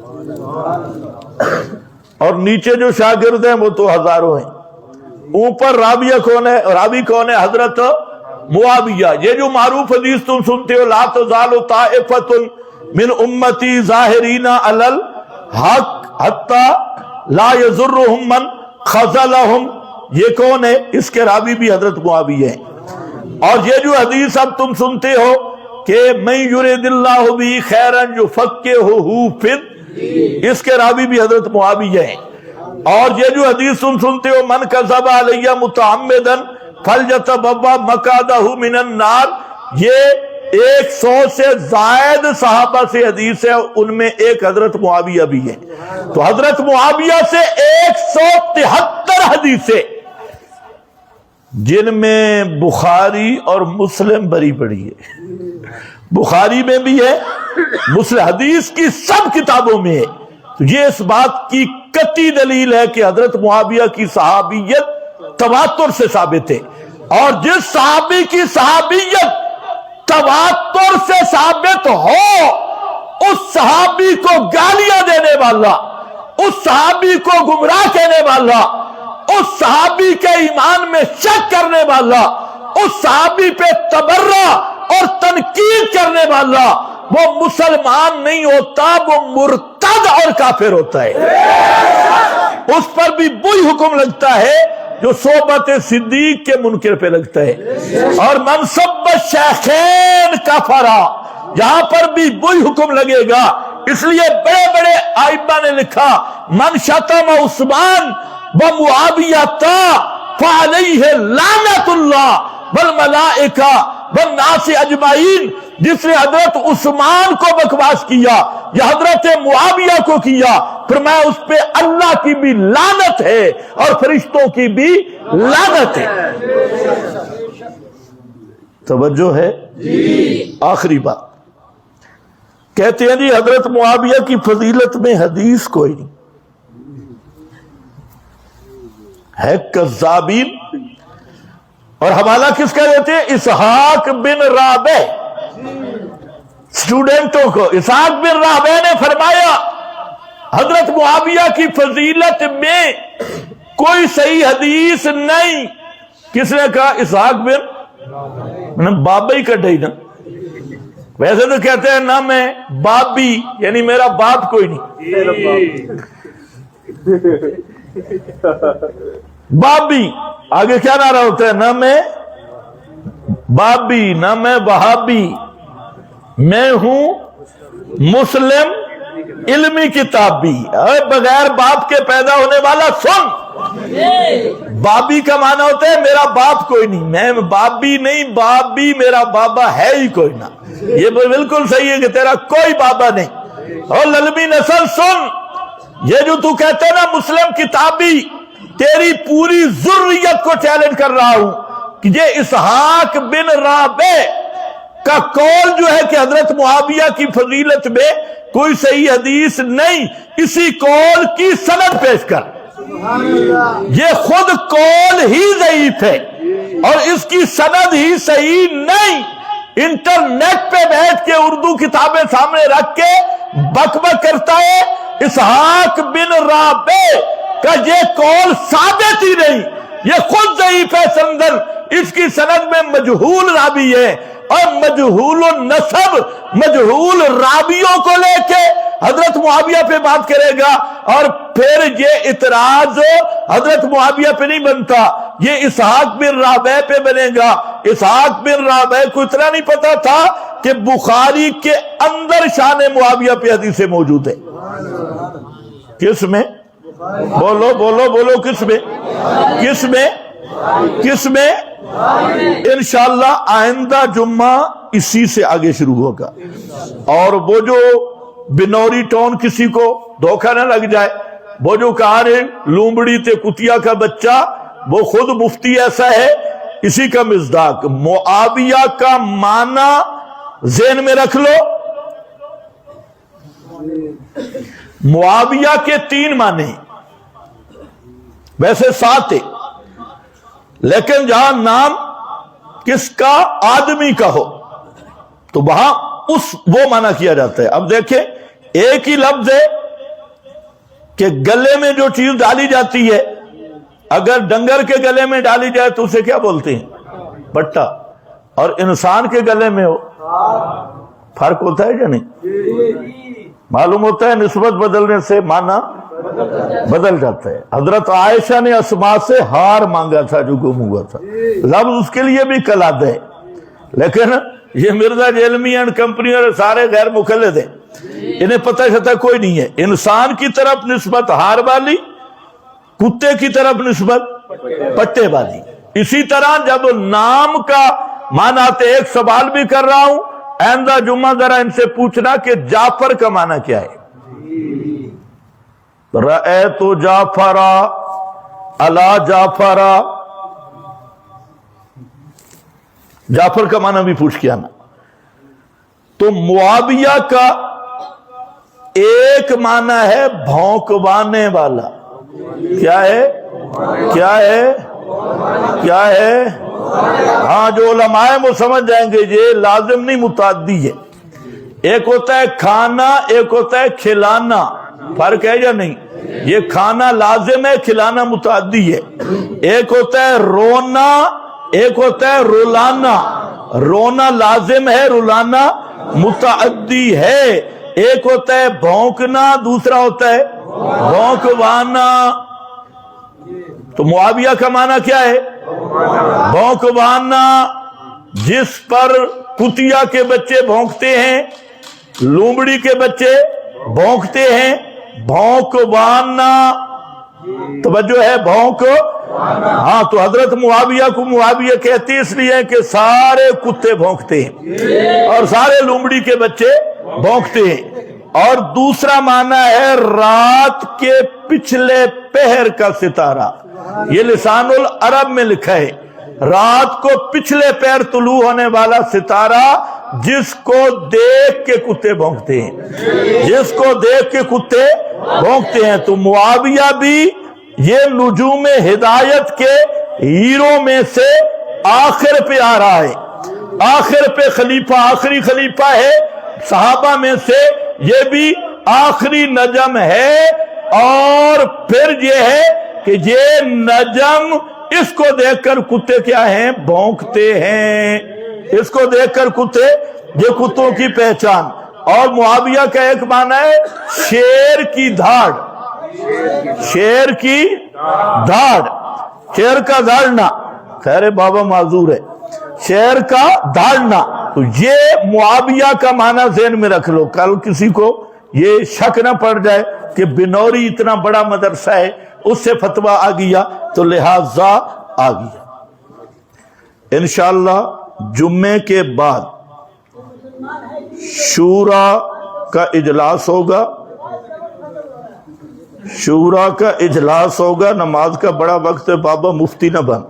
اور نیچے جو شاگرد ہیں وہ تو ہزاروں ہیں. اوپر راوی کون ہے؟ حضرت معاویہ. یہ جو معروف حدیث تم سنتے ہو، لا تزال طائفۃ من امتی ظاہرین علی الحق حتی لا یضرهم من خذلهم، یہ کون ہے؟ اس کے راوی بھی حضرت معاویہ ہیں. اور یہ جو حدیث اب تم سنتے ہو کہ من یرید اللہ بہ خیرا یفقہہ فی الدین، اس کے راوی بھی حضرت معاویہ ہیں. اور یہ جو حدیث تم سنتے ہو من کذب علی متعمدا فلیتبوأ مقعدہ من النار، یہ 100 سے زائد صحابہ سے حدیث ہے، ان میں ایک حضرت معاویہ بھی ہے. تو حضرت معاویہ سے 173 حدیثیں، جن میں بخاری اور مسلم بری پڑی ہے. بخاری میں بھی ہے، مسلم حدیث کی سب کتابوں میں ہے. تو یہ اس بات کی قطعی دلیل ہے کہ حضرت معاویہ کی صحابیت تواتر سے ثابت ہے. اور جس صحابی کی صحابیت تواتر سے ثابت ہو، اس صحابی کو گالیاں دینے والا، اس صحابی کو گمراہ کہنے والا، اس صحابی کے ایمان میں شک کرنے والا، اس صحابی پہ تبرہ اور تنقید کرنے والا، وہ مسلمان نہیں ہوتا، وہ مرتد اور کافر ہوتا ہے. اس پر بھی وہی حکم لگتا ہے جو صحبت صدیق کے منکر پہ لگتا ہے. اور منصب شیخین کفرا، یہاں پر بھی وہی حکم لگے گا. اس لیے بڑے بڑے ائمہ نے لکھا من شتم عثمان ومعاویہ فعلیہ لعنت اللہ والملائکہ والناس اجمعین، جس نے حضرت عثمان کو بکواس کیا یا حضرت معاویہ کو کیا، فرمایا اس پہ اللہ کی بھی لعنت ہے اور فرشتوں کی بھی لعنت ہے. توجہ ہے؟ آخری بات کہتے ہیں جی حضرت معاویہ کی فضیلت میں حدیث کوئی نہیں ہے، کذابین. اور حوالہ کس کا دیتے ہیں؟ اسحاق بن رابع. اسٹوڈنٹوں کو اسحاق بن رابع نے فرمایا حضرت معاویہ کی فضیلت میں کوئی صحیح حدیث نہیں. کس نے کہا؟ اسحاق بن بابا ہی کٹے نا. ویسے تو کہتے ہیں نا میں بابی، یعنی میرا باپ کوئی نہیں. بابی آگے کیا نعرہ ہوتا ہے؟ نہ میں بابی، نہ میں وہابی، میں ہوں مسلم علمی کتابی. بغیر باپ کے پیدا ہونے والا سن. بابی کا معنی ہوتا ہے میرا باپ کوئی نہیں. میں بابی نہیں، بابی میرا بابا ہے ہی کوئی نہ. یہ بالکل صحیح ہے کہ تیرا کوئی بابا نہیں. اور للمی نسل سن، یہ جو تو کہتے ہیں نا مسلم کتابی، تیری پوری ذریت کو چیلنج کر رہا ہوں کہ یہ اسحاق بن رابع کا قول جو ہے کہ حضرت معاویہ کی فضیلت میں کوئی صحیح حدیث نہیں، اسی قول کی سند پیش کر. یہ خود قول ہی ضعیف ہے اور اس کی سند ہی صحیح نہیں. انٹرنیٹ پہ بیٹھ کے اردو کتابیں سامنے رکھ کے بک بک کرتا ہے. اسحاق بن رابع کا یہ قول ثابت ہی نہیں، یہ خود ضعیف ہے سندن. اس کی سند میں مجہول راوی ہے، اور مجہول النسب مجہول راویوں کو لے کے حضرت معاویہ پہ بات کرے گا. اور پھر یہ اعتراض حضرت معاویہ پہ نہیں بنتا، یہ اسحاق بن رابع پہ بنے گا. اسحاق بن رابع کو اتنا نہیں پتا تھا کہ بخاری کے اندر شان معاویہ پہ حدیثیں موجود ہے. کس میں؟ بولو بولو بولو، کس میں؟ کس میں؟ کس میں؟ انشاءاللہ آئندہ جمعہ اسی سے آگے شروع ہوگا. اور وہ جو بنوری ٹون کسی کو دھوکہ نہ لگ جائے، وہ جو کہا رہے لومبڑی تے کتیا کا بچہ وہ خود مفتی ایسا ہے، اسی کا مصداق معاویہ کا معنی ذہن میں رکھ لو۔ معاویہ کے 3 معنی، ویسے 7 ہے، لیکن جہاں نام کس کا، آدمی کا ہو تو وہاں وہ معنی کیا جاتا ہے۔ اب دیکھیں ایک ہی لفظ ہے کہ گلے میں جو چیز ڈالی جاتی ہے، اگر ڈنگر کے گلے میں ڈالی جائے تو اسے کیا بولتے ہیں؟ پٹا، اور انسان کے گلے میں ہو، فرق ہوتا ہے یا نہیں؟ معلوم ہوتا ہے نسبت بدلنے سے معنی بدل جاتا ہے۔ حضرت عائشہ نے اسماء سے ہار مانگا تھا جو گم ہوا تھا، لفظ اس کے لیے بھی کلاد ہے، لیکن یہ مرزا جیلمی اینڈ کمپنی اور سارے غیر مقلد ہیں، انہیں پتہ چلتا کوئی نہیں ہے۔ انسان کی طرف نسبت ہار والی، کتے کی طرف نسبت پٹے والی۔ اسی طرح جب نام کا معنی آتے، ایک سوال بھی کر رہا ہوں، آئندہ جمعہ ذرا ان سے پوچھنا کہ جعفر کا معنی کیا ہے۔ رأیت جعفرا علی جعفرا، جعفر کا معنی بھی پوچھ کے آنا۔ تو معاویہ کا ایک معنی ہے بھونکوانے والا، کیا ہے؟ کیا ہے؟ کیا ہے؟ ہاں جو علماء وہ سمجھ جائیں گے، یہ لازم نہیں متعدی ہے۔ ایک ہوتا ہے کھانا، ایک ہوتا ہے کھلانا، فرق ہے یا نہیں؟ یہ کھانا لازم ہے، کھلانا متعدی ہے۔ ایک ہوتا ہے رونا، ایک ہوتا ہے رلانا، رونا لازم ہے، رلانا متعدی ہے۔ ایک ہوتا ہے بھونکنا، دوسرا ہوتا ہے بھونکوانا۔ تو معاویہ کا معنی کیا ہے؟ بھونکوانا، جس پر کتیا کے بچے بھونکتے ہیں، لومڑی کے بچے بھونکتے ہیں، بھونکوانا، توجہ ہے، بھونک۔ ہاں تو حضرت معاویہ کو معاویہ کہتے اس لیے کہ سارے کتے بھونکتے ہیں اور سارے لومڑی کے بچے بھونکتے ہیں۔ اور دوسرا معنی ہے رات کے پچھلے پہر کا ستارہ، یہ لسان العرب میں لکھا ہے، رات کو پچھلے پہر طلوع ہونے والا ستارہ جس کو دیکھ کے کتے بھونکتے ہیں، جس کو دیکھ کے کتے بھونکتے ہیں۔ تو معاویہ بھی یہ نجوم ہدایت کے ہیروں میں سے آخر پہ آ رہا ہے، آخر پہ خلیفہ، آخری خلیفہ ہے صحابہ میں سے، یہ بھی آخری نجم ہے۔ اور پھر یہ ہے کہ یہ نجم، اس کو دیکھ کر کتے کیا ہیں؟ بھونکتے ہیں، اس کو دیکھ کر کتے، یہ کتوں کی پہچان۔ اور معاویہ کا ایک معنی ہے شیر کی دھاڑ، شیر کی دھاڑ، شیر کا دھاڑنا، خیر بابا معذور ہے، شیر کا دھاڑنا۔ تو یہ معاویہ کا معنی ذہن میں رکھ لو، کل کسی کو یہ شک نہ پڑ جائے کہ بنوری اتنا بڑا مدرسہ ہے، اس سے فتویٰ آ گیا تو لہذا آ گیا۔ انشاءاللہ جمعے کے بعد شورا کا اجلاس ہوگا، شورا کا اجلاس ہوگا، نماز کا بڑا وقت ہے، بابا مفتی نہ بن۔